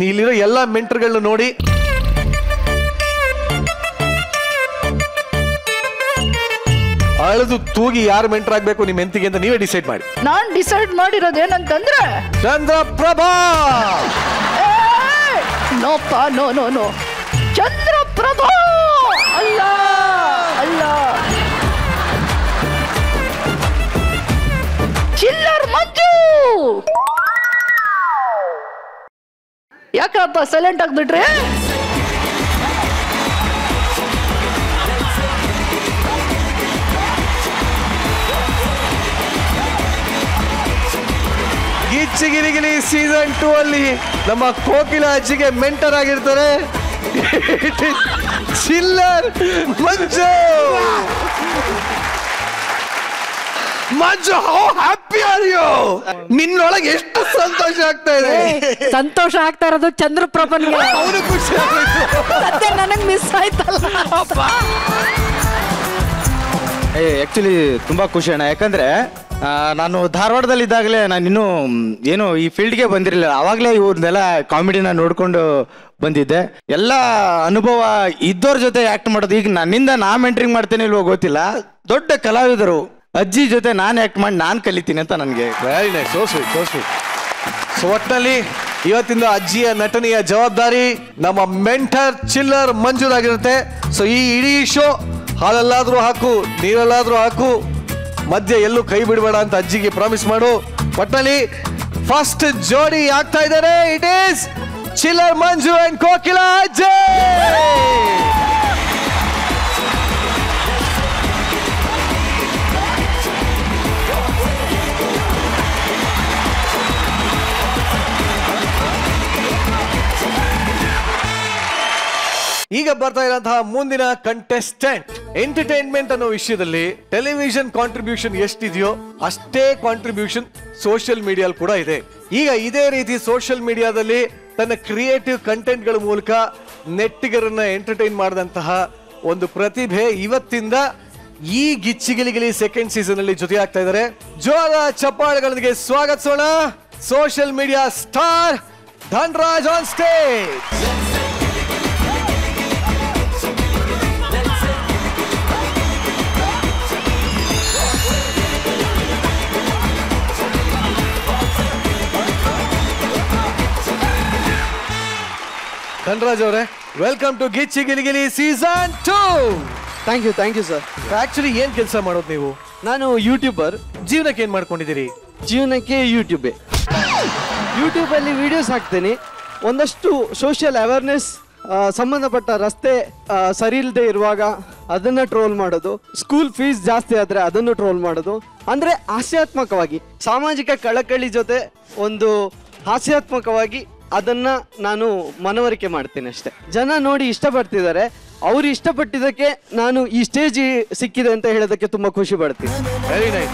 ಇಲ್ಲಿರೋ ಎಲ್ಲಾ ಮೆಂಟರ್ಗಳನ್ನ ನೋಡಿ ಅಳದು ತೂಗಿ ಯಾರು ಮೆಂಟರ್ ಆಗ್ಬೇಕು ನಿಮ್ ಎಂತಿಗೆ ಅಂತ ನೀವೇ ಡಿಸೈಡ್ ಮಾಡಿ. ನಾನ್ ಡಿಸೈಡ್ ಮಾಡಿರೋದೇನಂತಂದ್ರೆ ಚಂದ್ರಪ್ರಭಾ. ನೋಪ್ಪ, ನೋ ಚಂದ್ರಪ್ರಭಾ ಅಲ್ಲ. ಚಿಲ್ಲರ್ ಮಂಜು. ಯಾಕಪ್ಪ ಸೈಲೆಂಟ್ ಆಗ್ಬಿಟ್ರಿ? ಗಿಚ್ಚಿಗಿಲಿಗಿಲಿ ಸೀಸನ್ 2 ಅಲ್ಲಿ ನಮ್ಮ ಕೋಕಿಲ ಅಜ್ಜಿಗೆ ಮೆಂಟರ್ ಆಗಿರ್ತಾರೆ ಚಿಲ್ಲರ್ ಮಂಜು. ಮಂಜು, ಹೌ ಹ್ಯಾಪಿ ಆರ್ ಯು? ನಿನ್ನೊಳಗೆ ಎಷ್ಟು ಸಂತೋಷ ಆಗ್ತಾ ಇದೆ? ಸಂತೋಷ ಆಗ್ತಾ ಇರೋದು ಚಂದ್ರಪ್ರಭನ್ಗೆ. ಅವನು ಖುಷಿ ಆಗುತ್ತೆ. ನನಗ್ ಮಿಸ್ ಆಯ್ತಲ್ಲ. ಆಕ್ಚುಲಿ ತುಂಬಾ ಖುಷಿ ಅಣ್ಣ. ಯಾಕಂದ್ರೆ ನಾನು ಧಾರವಾಡದಲ್ಲಿ ಇದ್ದಾಗಲೇ ನಾನು ಇನ್ನೂ ಏನು ಈ ಫೀಲ್ಡ್ಗೆ ಬಂದಿರಲಿಲ್ಲ. ಅವಾಗಲೇ ಇವ್ರನ್ನೆಲ್ಲ ಕಾಮಿಡಿನ ನೋಡ್ಕೊಂಡು ಬಂದಿದ್ದೆ. ಎಲ್ಲ ಅನುಭವ ಇದ್ದವ್ರ ಜೊತೆ ಆಕ್ಟ್ ಮಾಡೋದು. ಈಗ ನನ್ನಿಂದ ನಾ ಮೆಂಟ್ರಿಂಗ್ ಮಾಡ್ತೇನೆ ಇಲ್ವೋ ಗೊತ್ತಿಲ್ಲ. ದೊಡ್ಡ ಕಲಾವಿದರು ಅಜ್ಜಿ ಜೊತೆ ನಾನು ಆಕ್ಟ್ ಮಾಡಿ ನಾನು ಕಲಿತೀನಿ ಅಂತ ನನಗೆ. Very nice, so sweet, so sweet. So ಒಟ್ಟಿನಲ್ಲಿ ಇವತ್ತಿಂದ ಅಜ್ಜಿಯ ನಟನೆಯ ಜವಾಬ್ದಾರಿ ನಮ್ಮ ಮೆಂಟರ್ ಚಿಲ್ಲರ್ ಮಂಜುರಾಗಿರುತ್ತೆ. ಸೊ ಈ ಇಡೀ ಶೋ ಹಾಲಲ್ಲಾದ್ರೂ ಹಾಕು, ನೀರಲ್ಲಾದ್ರೂ ಹಾಕು, ಮಧ್ಯೆ ಎಲ್ಲೂ ಕೈ ಬಿಡಬೇಡ ಅಂತ ಅಜ್ಜಿಗೆ ಪ್ರಾಮಿಸ್ ಮಾಡು. ಒಟ್ಟಿನಲ್ಲಿ ಫಸ್ಟ್ ಜೋಡಿ ಆಗ್ತಾ ಇದ್ದಾರೆ. ಇಟ್ ಈಸ್ ಚಿಲ್ಲರ್ ಮಂಜು ಅಂಡ್ ಕೋಕಿಲ ಅಜ್ಜಿ. ಈಗ ಬರ್ತಾ ಇರುವಂತಹ ಮುಂದಿನ ಕಂಟೆಸ್ಟೆಂಟ್. ಎಂಟರ್ಟೈನ್ಮೆಂಟ್ ಅನ್ನೋ ವಿಷಯದಲ್ಲಿ ಟೆಲಿವಿಷನ್ ಕಾಂಟ್ರಿಬ್ಯೂಷನ್ ಎಷ್ಟಿದೆಯೋ ಅಷ್ಟೇ ಕಾಂಟ್ರಿಬ್ಯೂಷನ್ ಸೋಷಿಯಲ್ ಮೀಡಿಯಾಲ್ ಕೂಡ ಇದೆ. ಈಗ ಇದೇ ರೀತಿ ಸೋಷಿಯಲ್ ಮೀಡಿಯಾದಲ್ಲಿ ತನ್ನ ಕ್ರಿಯೇಟಿವ್ ಕಂಟೆಂಟ್ ಗಳ ಮೂಲಕ ನೆಟ್ಟಿಗರನ್ನ ಎಂಟರ್ಟೈನ್ ಮಾಡಿದಂತಹ ಒಂದು ಪ್ರತಿಭೆ ಇವತ್ತಿಂದ ಈ ಗಿಚ್ಚಿಗಿಲಿಗಿಲಿ ಸೆಕೆಂಡ್ ಸೀಸನ್ ಅಲ್ಲಿ ಜೊತೆ ಆಗ್ತಾ ಇದ್ದಾರೆ. ಜೋರ ಚಪ್ಪಾಳೆಗಳೊಂದಿಗೆ ಸ್ವಾಗತಿಸೋಣ social media star Dhanraj on stage. Dhanraj ಅವರೇ, welcome to Gicchi Giligili season 2. Thank you sir. Actually ಏನ್ ಕೆಲಸ ಮಾಡೋದು ನೀವು? ನಾನು ಯೂಟ್ಯೂಬರ್. ಜೀವನಕ್ಕೆ ಏನ್ ಮಾಡ್ಕೊಂಡಿದ್ದೀರಿ? ಜೀವನಕ್ಕೆ ಯೂಟ್ಯೂಬಲ್ಲಿ ವಿಡಿಯೋಸ್ ಹಾಕ್ತೀನಿ. ಒಂದಷ್ಟು ಸೋಷಿಯಲ್ ಅವೇರ್ನೆಸ್, ಸಂಬಂಧಪಟ್ಟ ರಸ್ತೆ ಸರಿ ಇಲ್ಲದೆ ಇರುವಾಗ ಅದನ್ನು ಟ್ರೋಲ್ ಮಾಡೋದು, ಸ್ಕೂಲ್ ಫೀಸ್ ಜಾಸ್ತಿ ಆದರೆ ಅದನ್ನು ಟ್ರೋಲ್ ಮಾಡೋದು. ಅಂದರೆ ಹಾಸ್ಯಾತ್ಮಕವಾಗಿ, ಸಾಮಾಜಿಕ ಕಳಕಳಿ ಜೊತೆ ಒಂದು ಹಾಸ್ಯಾತ್ಮಕವಾಗಿ ಅದನ್ನು ನಾನು ಮನವರಿಕೆ ಮಾಡ್ತೀನಿ ಅಷ್ಟೇ. ಜನ ನೋಡಿ ಇಷ್ಟಪಡ್ತಿದ್ದಾರೆ. ಅವರು ಇಷ್ಟಪಟ್ಟಿದ್ದಕ್ಕೆ ನಾನು ಈ ಸ್ಟೇಜ್ ಸಿಕ್ಕಿದೆ ಅಂತ ಹೇಳೋದಕ್ಕೆ ತುಂಬ ಖುಷಿ ಪಡ್ತೀನಿ. Very nice.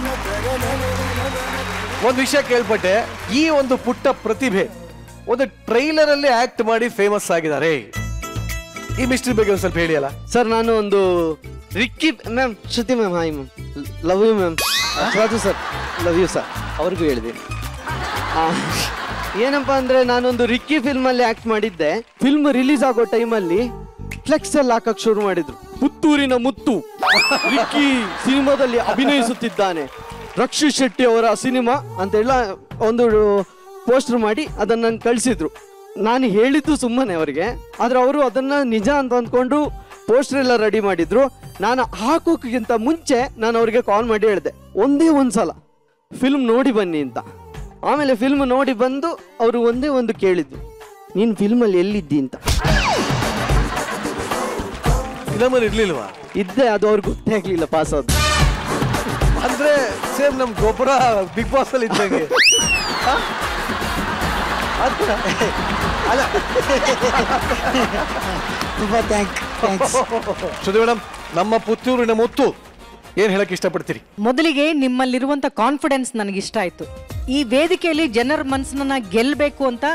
ಒಂದು ವಿಷಯ ಕೇಳ್ಪಟ್ಟೆ, ಈ ಒಂದು ಪುಟ್ಟ ಪ್ರತಿಭೆ ಒಂದು ಟ್ರೈಲರ್ ಅಲ್ಲಿ ಆಕ್ಟ್ ಮಾಡಿ ಫೇಮಸ್ ಆಗಿದ್ದಾರೆ. ಈ ಮಿಸ್ಟ್ರಿ ಬಗ್ಗೆ ಒಂದು ಸ್ವಲ್ಪ ಹೇಳಿ ಅಲ್ಲ. ಸರ್, ನಾನು ಒಂದು Ricky ma'am, Shruti ma'am, hi ma'am, love you ma'am, Raju sir, love you sir, ಅವ್ರಿಗೂ ಹೇಳಿದ್ದೀನಿ. ಏನಪ್ಪ ಅಂದರೆ, ನಾನೊಂದು ರಿಕ್ಕಿ ಫಿಲ್ಮಲ್ಲಿ ಆ್ಯಕ್ಟ್ ಮಾಡಿದ್ದೆ. ಫಿಲ್ಮ್ ರಿಲೀಸ್ ಆಗೋ ಟೈಮಲ್ಲಿ ಫ್ಲೆಕ್ಸ್ ಎಲ್ಲ ಹಾಕಕ್ಕೆ ಶುರು ಮಾಡಿದ್ರು. ಪುತ್ತೂರಿನ ಮುತ್ತು ರಿಕ್ಕಿ ಸಿನಿಮಾದಲ್ಲಿ ಅಭಿನಯಿಸುತ್ತಿದ್ದಾನೆ, ರಕ್ಷಿತ್ ಶೆಟ್ಟಿ ಅವರ ಸಿನಿಮಾ ಅಂತೆಲ್ಲ ಒಂದು ಪೋಸ್ಟರ್ ಮಾಡಿ ಅದನ್ನು ನಂಗೆ ಕಳಿಸಿದ್ರು. ನಾನು ಹೇಳಿದ್ದು ಸುಮ್ಮನೆ ಅವರಿಗೆ, ಆದರೆ ಅವರು ಅದನ್ನು ನಿಜ ಅಂತ ಅಂದ್ಕೊಂಡು ಪೋಸ್ಟರ್ ಎಲ್ಲ ರೆಡಿ ಮಾಡಿದ್ರು. ನಾನು ಹಾಕೋಕ್ಕಿಂತ ಮುಂಚೆ ನಾನು ಅವರಿಗೆ ಕಾಲ್ ಮಾಡಿ ಹೇಳಿದೆ, ಒಂದೇ ಒಂದು ಸಲ ಫಿಲ್ಮ್ ನೋಡಿ ಬನ್ನಿ ಅಂತ. ಆಮೇಲೆ ಫಿಲ್ಮ್ ನೋಡಿ ಬಂದು ಅವರು ಒಂದೇ ಒಂದು ಕೇಳಿದ್ದು, ನೀನು ಫಿಲ್ಮಲ್ಲಿ ಎಲ್ಲಿದ್ದಿ ಅಂತ. ಫಿಲಮಲ್ಲಿ ಇರ್ಲಿಲ್ವಾ? ಇದ್ದೆ, ಅದು ಅವ್ರಿಗೆ ಗೊತ್ತೇ ಆಗ್ಲಿಲ್ಲ ಪಾಸ್ ಆದ. ಅಂದ್ರೆ ಸೇಮ್ ನಮ್ ಗೊಬ್ಬರ ಬಿಗ್ ಬಾಸ್ ಅಲ್ಲಿ ಇದ್ದಂಗೆ. ಅಲ್ಲ, ಶ್ರುತಿ ಮೇಡಮ್, ನಮ್ಮ ಪುತ್ತೂರಿನ ಮುತ್ತು ಏನ್ ಹೇಳಕ್ ಇಷ್ಟಪಡ್ತೀರಿ? ಮೊದಲಿಗೆ ನಿಮ್ಮಲ್ಲಿರುವಂತ ಕಾನ್ಫಿಡೆನ್ಸ್ ನನಗೆ ಇಷ್ಟ ಆಯ್ತು. ಈ ವೇದಿಕೆಯಲ್ಲಿ ಜನರ ಮನಸ್ಸನ್ನ ಗೆಲ್ಲಬೇಕು ಅಂತ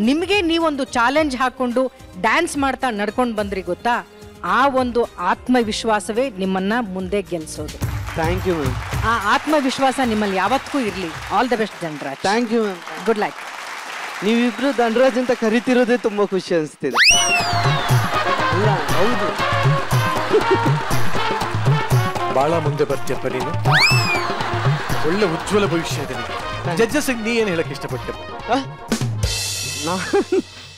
ನಿಮಗೆ ನೀವೊಂದು ಚಾಲೆಂಜ್ ಹಾಕೊಂಡು ಡ್ಯಾನ್ಸ್ ಮಾಡ್ತಾ ನಡ್ಕೊಂಡು ಬಂದ್ರಿ ಗೊತ್ತಾ. ಆ ಒಂದು ಆತ್ಮವಿಶ್ವಾಸವೇ ನಿಮ್ಮನ್ನ ಮುಂದೆ ಗೆಲ್ಸೋದು. Thank you ma'am. ಆ ಆತ್ಮವಿಶ್ವಾಸ ನಿಮ್ಮಲ್ಲಿ ಯಾವತ್ತೂ ಇರಲಿ. All the best Dhanraj. Thank you ma'am. Good luck. ನೀವಿಬ್ರು ಧನರಾಜ್ ಅಂತ ಕರಿತಿರೋದೇ ತುಂಬಾ ಖುಷಿ ಅನಿಸ್ತಿದೆ. ಅಲ್ಲ, ಹೌದು, ಬಹಳ ಮುಂದೆ ಬರ್ತೀಯಪ್ಪ ನೀನು. ಒಳ್ಳೆ ಉಜ್ವಲ ಭವಿಷ್ಯ ಇದೆ ನಿನಗೆ. ಜಡ್ಜಸ್ ನೀ ಏನ್ ಹೇಳಕ್ ಇಷ್ಟಪಟ್ಟೆ?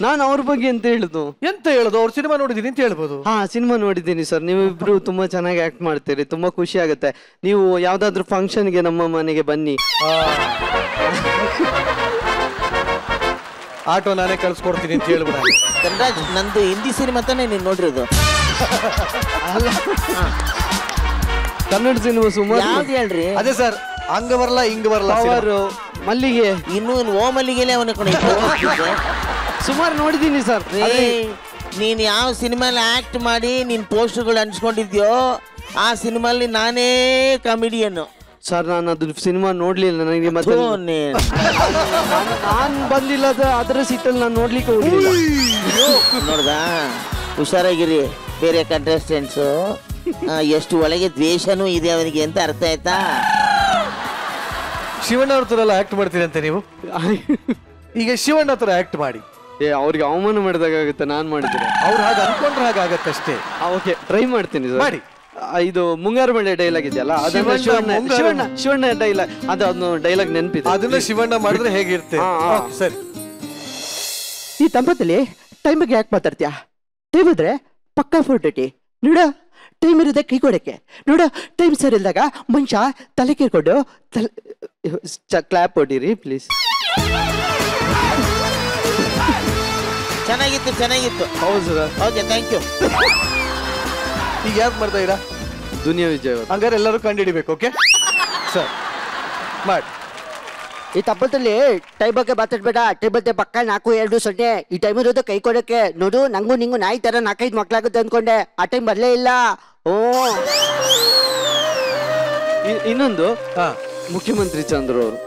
ನಾನು ಅವ್ರ ಬಗ್ಗೆ ಎಂತ ಹೇಳುದು? ಎಂತ ಹೇಳುದು? ಅವ್ರ ಸಿನಿಮಾ ನೋಡಿದೀನಿ ಅಂತ ಹೇಳ್ಬೋದು. ಹಾ, ಸಿನಿಮಾ ನೋಡಿದ್ದೀನಿ ಸರ್. ನೀವಿಬ್ರು ತುಂಬಾ ಚೆನ್ನಾಗಿ ಆಕ್ಟ್ ಮಾಡ್ತೀರಿ, ತುಂಬಾ ಖುಷಿ ಆಗುತ್ತೆ. ನೀವು ಯಾವ್ದಾದ್ರು ಫಂಕ್ಷನ್ಗೆ ನಮ್ಮ ಮನೆಗೆ ಬನ್ನಿ. ಆಟೋ ನಾನೇ ಕಳ್ಸ್ಕೊಡ್ತೀನಿ ಅಂತ ಹೇಳ್ಬಿಡ. ಧನರಾಜ್, ನಂದು ಹಿಂದಿ ಸಿನಿಮಾ ತಾನೇ ನೀನು ನೋಡಿರೋದು? ಕನ್ನಡ ಸಿನಿಮಾ ಸುಮಾರು. ಯಾವ್ದು ಹೇಳ್ರಿ? ಅದೇ ಸರ್, ಹಂಗ ಬರಲ್ಲ ಹಿಂಗ ಬರಲ್ಲ. ಮಲ್ಲಿಗೆ, ಇನ್ನು ಓ ಮಲ್ಲಿಗೆಲೆ ಅವನ ಸುಮಾರು ನೋಡಿದ್ದೀನಿ ಸರ್. ನೀನ್ ಯಾವ ಸಿನಿಮಾಲಿ ಆಕ್ಟ್ ಮಾಡಿ ನೀನ್ ಪೋಸ್ಟರ್ಗಳು ಅಂಟಿಸ್ಕೊಂಡಿದ್ಯೋ ಆ ಸಿನಿಮಾಲಿ ನಾನೇ ಕಾಮಿಡಿಯನ್ ಸರ್. ನಾನು ಅದು ಸಿನಿಮಾ ನೋಡ್ಲಿಲ್ಲ, ನನಗೆ ಮತ್ತೆ ನಾನು ಬಂದಿಲ್ಲ, ಅದರ ಸೀಟಲ್ಲಿ ನಾನು ನೋಡ್ಲಿಕ್ಕೆ ಹೋಗ್ಲಿಲ್ಲ. ನೋಡ್ದಾ, ಹುಷಾರಾಗಿರಿ. ಬೇರೆ ಕಂಟೆಸ್ಟೆಂಟ್ಸು ಎಷ್ಟು ಒಳಗೆ ದ್ವೇಷನೂ ಇದೆ ಅವನಿಗೆ ಅಂತ ಅರ್ಥ ಆಯ್ತಾ? ಶಿವಣ್ಣ ಅವ್ರ ತರ ಆಕ್ಟ್ ಮಾಡ್ತೀರಿ ಅಂತ ನೀವು. ಈಗ ಶಿವಣ್ಣ ತರ ಆಕ್ಟ್ ಮಾಡಿ ಅವ್ರಿಗೆ ಅವಮಾನ ಮಾಡಿದಾಗುತ್ತೆ. ನಾನು ಮಾಡಿದ್ರೆ ಅವ್ರು ಹಾಗೆ ಅನ್ಕೊಂಡ್ರೆ ಹಾಗಾಗತ್ತಷ್ಟೇ. ಓಕೆ, ಟ್ರೈ ಮಾಡ್ತೀನಿ ಮಾಡಿ. ಇದು ಮುಂಗಾರು ಮಳೆ ಡೈಲಾಗ್ ಇದೆಯಲ್ಲ, ಅದನ್ನ ಶಿವಣ್ಣ ಡೈಲಾಗ್, ಅದೊಂದು ಡೈಲಾಗ್ ನೆನಪಿದೆ. ಅದನ್ನ ಶಿವಣ್ಣ ಮಾಡಿದ್ರೆ ಹೇಗಿರುತ್ತೆ? ಸರಿ. ಈ ತಂಪತ್ತಲ್ಲಿ ಟೈಮ್ ಬಗ್ಗೆ ಯಾಕೆ ಮಾತಾಡ್ತೀಯಾ? ಟೈಮ್ ಇದ್ರೆ ಪಕ್ಕಾ ಫೋರ್ಟಿ ನೋಡ, ಟೈಮ್ ಇರೋದೇ ಕೈ ಕೊಡಕ್ಕೆ ನೋಡ. ಟೈಮ್ ಸರಿ ಇಲ್ದಾಗ ಮನುಷ್ಯ ತಲೆ ಕೇಳ್ಕೊಂಡು ಕ್ಲಾಪ್ ಹೊಡಿರಿ ಪ್ಲೀಸ್. ಚೆನ್ನಾಗಿತ್ತು, ಚೆನ್ನಾಗಿತ್ತು. ಹೌದು ಸರ್. Okay, thank you. ಈಗ ಯಾಕೆ ಮಾಡ್ತಾ ಇರಾ? ದುನಿಯಾ ವಿಜಯ್ ಹಂಗಾರೆ ಎಲ್ಲರೂ ಕಂಡುಹಿಡಿಬೇಕು. ಓಕೆ ಸರ್, ಮಾಡಿ. ಈ ತಪ್ಪದಲ್ಲಿ ಟೈಮ್ ಬಗ್ಗೆ ಮಾತಾಡ್ಬೇಡ. ಟೈಮ್ ಬಗ್ಗೆ ಪಕ್ಕ 4-2-0. ಈ ಟೈಮ್ ಇರೋದು ಕೈ ಕೊಡಕ್ಕೆ ನೋಡು. ನಂಗೂ ನಿಂಗೂ ನಾಯಿ ತರ 4-5 ಮಕ್ಳಾಗುತ್ತೆ ಅನ್ಕೊಂಡೆ, ಆ ಟೈಮ್ ಬರ್ಲೇ ಇಲ್ಲ. ಓ, ಇನ್ನೊಂದು ಮುಖ್ಯಮಂತ್ರಿ ಚಂದ್ರ ಅವರು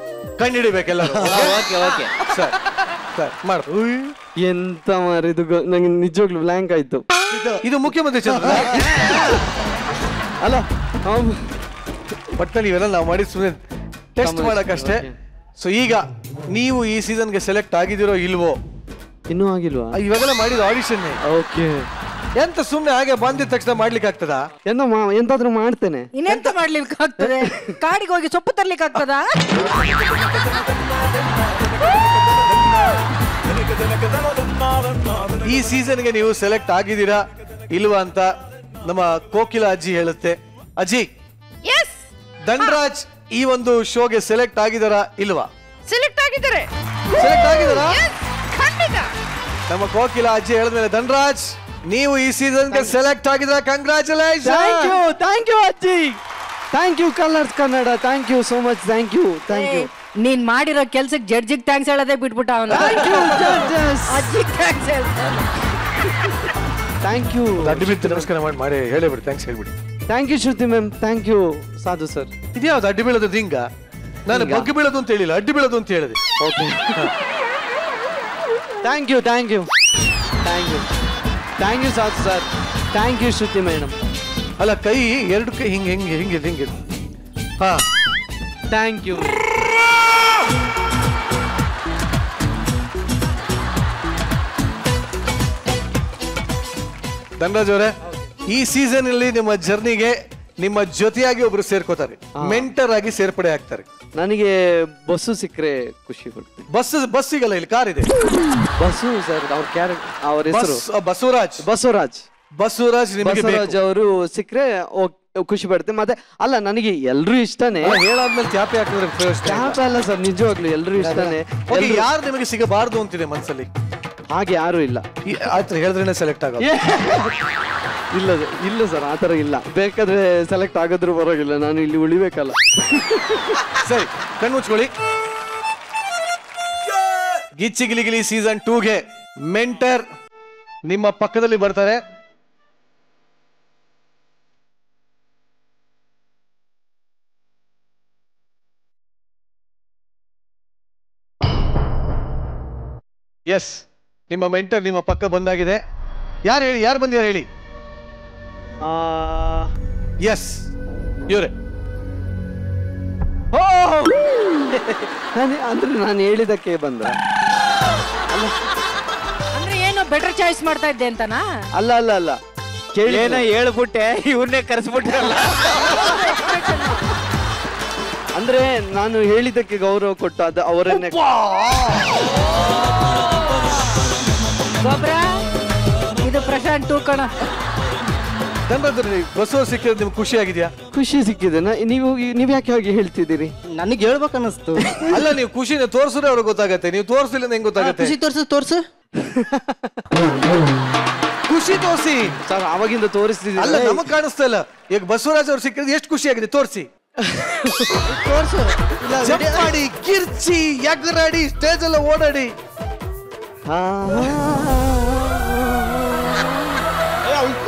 ಕಂಡುಹಿಡಿಬೇಕೆಲ್ಲರೂ. ಓಕೆ ಓಕೆ ಸರ್ ಸರ್ ಮಾಡು. ಎಂತ ಮಾರಿದು, ನಂಗೆ ನಿಜವಾಗ್ಲು ಬ್ಲ್ಯಾಂಕ್ ಆಯ್ತು. ಇದು ಮುಖ್ಯಮಂತ್ರಿ ಚಂದ್ರ ಅಲ್ಲ, ಒಟ್ಟಲ್ಲಿ ಇವೆಲ್ಲ ನಾವು ಮಾಡಿ ಸುಮ್ಮನೆ ಟೆಸ್ಟ್ ಮಾಡಕ್ಕಷ್ಟೇ. ಸೊ ಈಗ ನೀವು ಈ ಸೀಸನ್ಗೆ ಸೆಲೆಕ್ಟ್ ಆಗಿದಿರೋ ಇಲ್ವೋ? ಇನ್ನೂ ಆಗಿಲ್ವಾ? ಇವಾಗೆಲ್ಲ ಮಾಡಿದ ಆಡಿಷನ್. ಓಕೆ. ಎಂತ ಸುಮ್ಮನೆ ಹಾಗೆ ಬಂದಿದ ತಕ್ಷಣ ಮಾಡ್ಲಿಕ್ಕೆ ಆಗ್ತದಾ? ಎಂತಾದ್ರೂ ಮಾಡ್ತೇನೆ. ಇನ್ನೆಂತ ಮಾಡ್ಲಿಕ್ಕೆ ಆಗ್ತದೆ? ಕಾಡಿಗೆ ಹೋಗಿ ಸೊಪ್ಪು ತರ್ಲಿಕ್ಕೆ ಆಗ್ತದಾ? ಈ ಸೀಸನ್ಗೆ ನೀವು ಸೆಲೆಕ್ಟ್ ಆಗಿದ್ದೀರಾ ಇಲ್ವಾ ಅಂತ ನಮ್ಮ ಕೋಕಿಲ ಅಜ್ಜಿ ಹೇಳುತ್ತೆ. ಅಜ್ಜಿ, ಧನ್ರಾಜ್ ಈ ಒಂದು ಶೋಗೆ ಸೆಲೆಕ್ಟ್ ಆಗಿದಾರಾ ಇಲ್ವಾ? ಸೆಲೆಕ್ಟ್ ಆಗಿದ್ದಾರೆ. ಸೆಲೆಕ್ಟ್ ಆಗಿದಾರಾ? ಖಂಡಿತ. ನಮ್ಮ ಕೋಕಿಲ ಅಜ್ಜಿ ಹೇಳಿದ್ಮೇಲೆ ಧನ್ರಾಜ್ ನೀವು ಈ ಸೀಸನ್ಗೆ ಸೆಲೆಕ್ಟ್ ಆಗಿದ್ದೀರಾ. ಕಂಗ್ರಾಚುಲೇಷನ್. ಥ್ಯಾಂಕ್ ಯು ಅಜ್ಜಿ. Thank you Colors Kannada. Thank you so much. Thank you. ನೀನ್ ಮಾಡಿರೋ ಕೆಲ್ಸಕ್ಕೆ ಜಡ್ಜಿಗೆ ಥ್ಯಾಂಕ್ಸ್ ಹೇಳೋದೇ ಬಿಟ್ಬಿಟ್ಟ ಅವನು. Thank you. ಅಡ್ಡಿ ಬೀಳ್ತು ನಮಸ್ಕಾರ ಮಾಡಿ ಹೇಳೇಬಿಡಿ. ಥ್ಯಾಂಕ್ಸ್ ಹೇಳ್ಬಿಡಿ. Thank you Shruti ma'am. Thank you Sadhu sir. ಇದ್ಯಾವ್ದು ಅಡ್ಡಿ ಬೀಳೋದು? ಹಿಂಗ ನಾನು ಬಗ್ಗೆ ಬೀಳೋದು ಅಂತ ಹೇಳಿಲ್ಲ, ಅಡ್ಡಿ ಬೀಳೋದು ಅಂತ ಹೇಳಿದೆ. Okay. Thank you thank you thank you thank you Sadhu sir. Thank you Shruti madam. ಅಲ್ಲ, ಕೈ ಎರಡು ಕೈ ಹಿಂಗೆ ಹಿಂಗೆ ಹಿಂಗೆ ಹಿಂಗೆ. ಹಾ, ಥ್ಯಾಂಕ್ ಯು. ಧನ್ರಾಜ್ ಅವರೇ, ಈ ಸೀಸನ್ ಅಲ್ಲಿ ನಿಮ್ಮ ಜರ್ನಿಗೆ ನಿಮ್ಮ ಜೊತೆಯಾಗಿ ಒಬ್ರು ಸೇರ್ಕೋತಾರೆ, ಮೆಂಟರ್ ಆಗಿ ಸೇರ್ಪಡೆ ಆಗ್ತಾರೆ. ನನಗೆ ಬಸ್ಸು ಸಿಕ್ಕರೆ ಖುಷಿ ಪಡ್ತೀನಿ. ಬಸ್ ಸಿಗಲ್ಲ, ಇಲ್ಲಿ ಕಾರ್ ಇದೆ. ಬಸ್ಸು ಸರ್, ಅವ್ರ ಅವ್ರ ಹೆಸರು ಬಸವರಾಜ್. ಬಸವರಾಜ್ ಅವರು ಸಿಕ್ಕರೆ ಖುಷಿ ಪಡ್ತೀನಿ. ಮತ್ತೆ ಅಲ್ಲ, ನನಗೆ ಎಲ್ರು ಇಷ್ಟನೇ. ಹೇಳಾದ್ಮೇಲೆ ಚಾಪೆ ಹಾಕಿದ್ರೆ ಚಾಪೆ ಅಲ್ಲ ಸರ್, ನಿಜವಾಗ್ಲು ಎಲ್ರು ಇಷ್ಟನೇ. ಯಾರು ನಿಮಗೆ ಸಿಗಬಾರ್ದು ಅಂತಿದೆ ಮನ್ಸಲ್ಲಿ? ಹಾಗೆ ಯಾರು ಇಲ್ಲ. ಆಯ್ತು, ಹೇಳಿದ್ರೆ ಸೆಲೆಕ್ಟ್ ಆಗ ಇಲ್ಲ ಸರ್, ಆತರ ಇಲ್ಲ. ಬೇಕಾದ್ರೆ ಸೆಲೆಕ್ಟ್ ಆಗೋದ್ರೂ ಪರವಾಗಿಲ್ಲ, ನಾನು ಇಲ್ಲಿ ಉಳಿಬೇಕಲ್ಲ. ಸರಿ, ಕಣ್ಮುಚ್ಕೊಳ್ಳಿ. ಗಿಚ್ಚಿ ಗಿಲಿ ಗಿಲಿ ಸೀಸನ್ 2ಗೆ ಮೆಂಟರ್ ನಿಮ್ಮ ಪಕ್ಕದಲ್ಲಿ ಬರ್ತಾರೆ. ಎಸ್, ನಿಮ್ಮ ಮೆಂಟರ್ ನಿಮ್ಮ ಪಕ್ಕ ಬಂದಾಗಿದೆ. ಯಾರು ಹೇಳಿ, ಯಾರು ಬಂದಿದ್ದಾರೆ ಹೇಳಿ. ಎಸ್, ಇವರೇ. ಅಂದ್ರೆ ನಾನು ಹೇಳಿದಕ್ಕೆ ಬಂದ. ಅಂದ್ರೆ ಏನು ಬೆಟರ್ ಚಾಯ್ಸ್ ಮಾಡ್ತಾ ಇದ್ದೆ ಅಂತನಾ? ಅಲ್ಲ ಅಲ್ಲ ಅಲ್ಲ, ಕೇಳಿ ಏನೋ ಹೇಳ್ಬಿಟ್ಟೆ, ಇವ್ರನ್ನೇ ಕರೆಸ್ಬಿಟ್ರಲ್ಲ. ಅಂದ್ರೆ ನಾನು ಹೇಳಿದಕ್ಕೆ ಗೌರವ ಕೊಟ್ಟು ಅದು ಅವರನ್ನೇ. ಗೊಬ್ಬರ ಇದು ಪ್ರಶಾಂತ್ ಟೂಕಣ. ಬಸವ ಸಿಕ್ಕಿದ್ರೆ ನಿಮ್ಗೆ ಖುಷಿ ಆಗಿದೆಯಾ? ಖುಷಿ ಸಿಕ್ಕಿದೆ. ನೀವ್ ಯಾಕೆ ಹಾಗೆ ಹೇಳ್ತಿದ್ದೀರಿ? ನನಗೆ ಹೇಳ್ಬೇಕು ಅನ್ನಿಸ್ತು. ಅಲ್ಲ, ನೀವು ಖುಷಿನ ತೋರ್ಸಿದ್ರೆ ಅವ್ರಿಗೆ ಗೊತ್ತಾಗತ್ತೆ, ನೀವು ತೋರಿಸಿಲ್ಲ ಹೆಂಗ್ ಗೊತ್ತಾಗತ್ತೆ? ತೋರ್ಸು ಖುಷಿ ತೋರಿಸಿ ಸರ್. ಅವಾಗಿಂದ ತೋರಿಸ್ತಿದ್ದೀವಿ. ಅಲ್ಲ, ನಮಗ್ ಕಾಣಿಸ್ತಾ ಇಲ್ಲ. ಈಗ ಬಸವರಾಜ್ ಅವ್ರು ಸಿಕ್ಕಿದ್ರೆ ಎಷ್ಟು ಖುಷಿ ಆಗಿದೆ, ತೋರಿಸಿ. ಜಂಪ್ ಮಾಡಿ, ಕಿರ್ಚಿ, ಎಗರಾಡಿ, ಸ್ಟೇಜ್ ಎಲ್ಲ ಓಡಾಡಿ.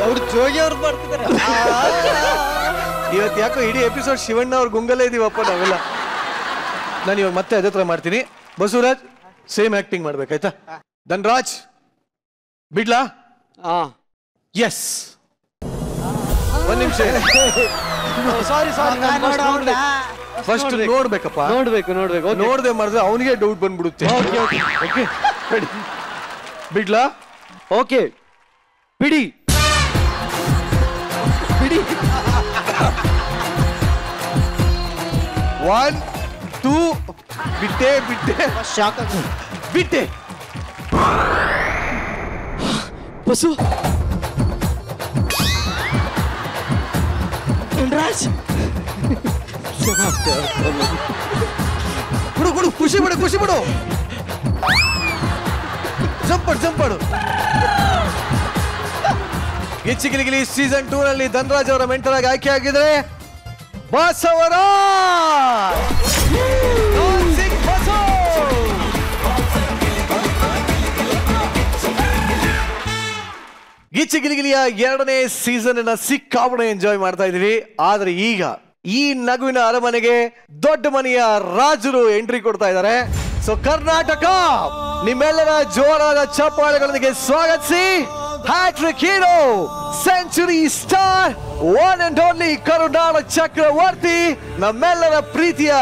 ಅವ್ರು ಜೋಗಿ ಅವ್ರು ಬರ್ತಿದ್ದಾರೆ. ಇವತ್ತು ಯಾಕೋ ಇಡೀ ಎಪಿಸೋಡ್ ಶಿವಣ್ಣ ಅವ್ರ ಗುಂಗಲ್ಲೇ ಇದೀವಪ್ಪ ನಾವೆಲ್ಲ. ನಾನು ಇವಾಗ ಮತ್ತೆ ಅದೇ ತರ ಮಾಡ್ತೀನಿ. ಬಸವರಾಜ್ ಸೇಮ್ ಆಕ್ಟಿಂಗ್ ಮಾಡ್ಬೇಕಾಯ್ತಾ? ಧನ್ರಾಜ್ ಬಿಡ್ಲಾ? ಎಸ್, ಒಂದ್ ನಿಮಿಷ. ಸಾರಿ ಫಸ್ಟ್ ನೋಡ್ಬೇಕಪ್ಪ. ನೋಡ್ಬೇಕು. ನೋಡ್ದೆ ಮಾಡಿದ್ರೆ ಅವನಿಗೆ ಡೌಟ್ ಬಂದ್ಬಿಡುತ್ತೆ. ಬಿಡ್ಲಾ? ಓಕೆ, ಬಿಡಿ. 1 2 ಬಿಟ್ಟೆ ಬಿಟ್ಟೆ. ಬಸು, ಧನ್ರಾಜ್, ಕೊಡು, ಖುಷಿ ಬಿಡು. ಜಂಪ್ ಮಾಡು. ಗಿಚ್ಚಿ ಗಿಲಿ ಗಿಲಿ ಸೀಸನ್ 2 ನಲ್ಲಿ ಧನ್ರಾಜ್ ಅವರ ಮೆಂಟರ್ ಆಗಿ ಆಯ್ಕೆ ಆಗಿದ್ರೆ ಬಸವರಾಜ್. ಗಿಚ್ಚಿ ಗಿಲಿ ಗಿಲಿಯ 2ನೇ ಸೀಸನ್ ಅನ್ನ ಸಿಕ್ಕಾಪಟ್ಟೆ ಎಂಜಾಯ್ ಮಾಡ್ತಾ ಇದೀವಿ. ಆದ್ರೆ ಈಗ ಈ ನಗುವಿನ ಅರಮನೆಗೆ ದೊಡ್ಡ ಮನೆಯ ರಾಜರು ಎಂಟ್ರಿ ಕೊಡ್ತಾ ಇದ್ದಾರೆ. ಸೊ ಕರ್ನಾಟಕ, ನಿಮ್ಮೆಲ್ಲರ ಜೋರಾದ ಚಪ್ಪಾಳೆಗಳೊಂದಿಗೆ ಸ್ವಾಗತಿಸಿ hattrick hero, century star, one and only ಕರುನಾಡ ಚಕ್ರವರ್ತಿ, ನಮ್ಮೆಲ್ಲರ ಪ್ರೀತಿಯ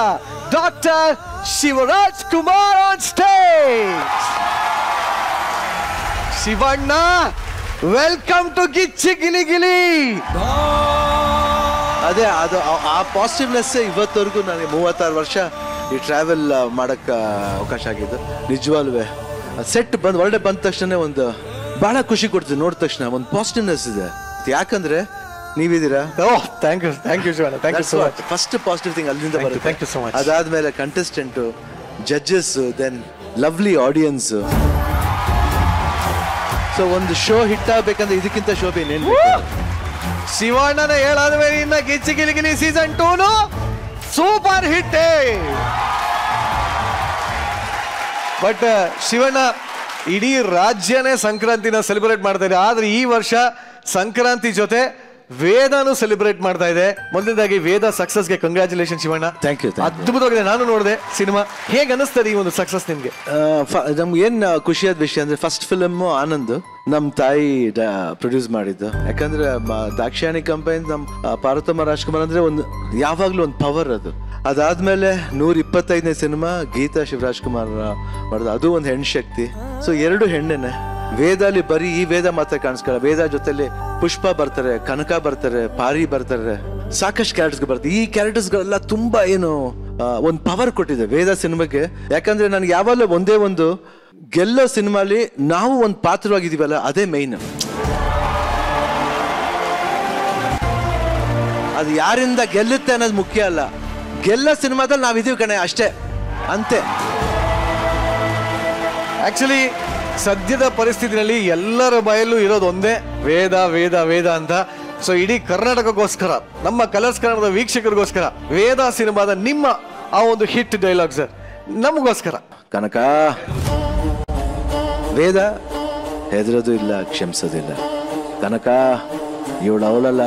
doctor Shivaraj Kumar on stage. Shivanna, welcome to Gichchi Gili Gili. ಅದೇ ಅದು ಆ ಪಾಸಿಟಿವ್ನೆಸ್ ಇವತ್ತವರೆಗೂ ನನಗೆ 36 ವರ್ಷ ಈ ಟ್ರಾವೆಲ್ ಮಾಡಕ್ಕೆ ಅವಕಾಶ ಆಗಿದ್ದು. ನಿಜವಾಲ್ವೇ ಸೆಟ್ ಒಳ್ಳೆ ಬಂದ ತಕ್ಷಣ ಒಂದು ಬಹಳ ಖುಷಿ ಕೊಡ್ತೀವಿ ನೋಡಿದ ತಕ್ಷಣ ಒಂದು ಪಾಸಿಟಿವ್ನೆಸ್ ಇದೆ. ಯಾಕಂದ್ರೆ ನೀವಿದ್ದೀರಾ. Thank you Shivanna, thank you so much. First positive thing ಅಲ್ಲಿಂದ ಬರುತ್ತೆ. Thank you so much. ಅದಾದ್ಮೇಲೆ contestant, judges, then lovely audience. So ಒಂದು ಶೋ ಹಿಟ್ ಆಗ್ಬೇಕಂದ್ರೆ ಇದಕ್ಕಿಂತ ಶೋಭೆ ಇನ್ನೇನು ಬೇಕು? ಶಿವಣ್ಣನ ಹೇಳಾದ್ಮೇಲೆ ಇನ್ನ Gichchi Giligili season 2 super hit. But Shivanna, ಇಡೀ ರಾಜ್ಯನೇ ಸಂಕ್ರಾಂತಿನ ಸೆಲೆಬ್ರೇಟ್ ಮಾಡ್ತಾ ಇದೆ. ಆದ್ರೆ ಈ ವರ್ಷ ಸಂಕ್ರಾಂತಿ ಜೊತೆ ವೇದನು ಸೆಲೆಬ್ರೇಟ್ ಮಾಡ್ತಾ ಇದೆ. ಮೊದಲನೇದಾಗಿ ವೇದ ಸಕ್ಸಸ್ಗೆ ಕಂಗ್ರಾಚುಲೇಷನ್ ಶಿವಣ್ಣ. Thank you. ಅದ್ಭುತವಾಗಿದೆ. ನಾನು ನೋಡಿದೆ ಸಿನಿಮಾ, ಹೇಗೆ ಅನಿಸ್ತದೆ ಈ ಒಂದು ಸಕ್ಸಸ್ ನಿಮ್ಗೆ? ನಮ್ಗೆ ಏನ್ ಖುಷಿಯಾದ ವಿಷಯ ಅಂದ್ರೆ ಫಸ್ಟ್ ಫಿಲಮ್ ಆನಂದ್ ನಮ್ ತಾಯಿ ಪ್ರೊಡ್ಯೂಸ್ ಮಾಡಿದ್ದು. ಯಾಕಂದ್ರೆ ದಾಕ್ಷಾಯಣಿ ಕಂಪನಿ ನಮ್ ಪಾರ್ವತಮ್ಮ ರಾಜ್ಕುಮಾರ್ ಅಂದ್ರೆ ಒಂದು ಯಾವಾಗ್ಲೂ ಒಂದು ಪವರ್ ಅದು. ಅದಾದ್ಮೇಲೆ 125ನೇ ಸಿನಿಮಾ ಗೀತಾ ಶಿವರಾಜ್ ಕುಮಾರ್ ಮಾಡಿದ, ಅದು ಒಂದು ಹೆಣ್ಶಕ್ತಿ. ಸೊ 2 ಹೆಣ್ಣೆನೆ. ವೇದಲ್ಲಿ ಬರೀ ಈ ವೇದ ಮಾತ್ರ ಕಾಣಿಸ್ಕೊಳ್ಳ. ವೇದ ಜೊತೆಲಿ ಪುಷ್ಪ ಬರ್ತಾರೆ, ಕನಕ ಬರ್ತಾರೆ, ಪಾರಿ ಬರ್ತಾರೆ, ಸಾಕಷ್ಟು ಕ್ಯಾರೆಕ್ಟರ್ಸ್ ಬರ್ತಾರೆ. ಈ ಕ್ಯಾರೆಕ್ಟರ್ಸ್ಗಳೆಲ್ಲ ತುಂಬಾ ಏನು ಒಂದು ಪವರ್ ಕೊಟ್ಟಿದೆ ವೇದ ಸಿನಿಮಾಗೆ. ಯಾಕಂದ್ರೆ ನನಗೆ ಯಾವಾಗಲೂ ಒಂದೇ ಒಂದು ಗೆಲ್ಲೋ ಸಿನಿಮಾಲಿ ನಾವು ಒಂದು ಪಾತ್ರವಾಗಿದೀವಲ್ಲ, ಅದೇ ಮೈನ್. ಅದು ಯಾರಿಂದ ಗೆಲ್ಲುತ್ತೆ ಅನ್ನೋದು ಮುಖ್ಯ ಅಲ್ಲ, ಗೆಲ್ಲ ಸಿನಿಮಾದಲ್ಲಿ ನಾವಿದೀವಿ ಕಣೆ ಅಷ್ಟೇ ಅಂತೆ. ಆಕ್ಚುಲಿ ಸದ್ಯದ ಪರಿಸ್ಥಿತಿನಲ್ಲಿ ಎಲ್ಲರ ಬಾಯಲ್ಲೂ ಇರೋದು ಒಂದೇ ವೇದ ವೇದ ವೇದ ಅಂತ. ಸೊ ಇಡೀ ಕರ್ನಾಟಕಕ್ಕೋಸ್ಕರ, ನಮ್ಮ ಕಲರ್ಸ್ ಕನ್ನಡದ ವೀಕ್ಷಕರಿಗೋಸ್ಕರ ವೇದ ಸಿನಿಮಾದ ನಿಮ್ಮ ಆ ಒಂದು ಹಿಟ್ ಡೈಲಾಗ್ ಸರ್ ನಮಗೋಸ್ಕರ. ಕನಕ, ವೇದ ಹೆದರೋದು ಇಲ್ಲ, ಕ್ಷಮಿಸೋದಿಲ್ಲ. ಕನಕ, ಇವಳು ಅವಳಲ್ಲ,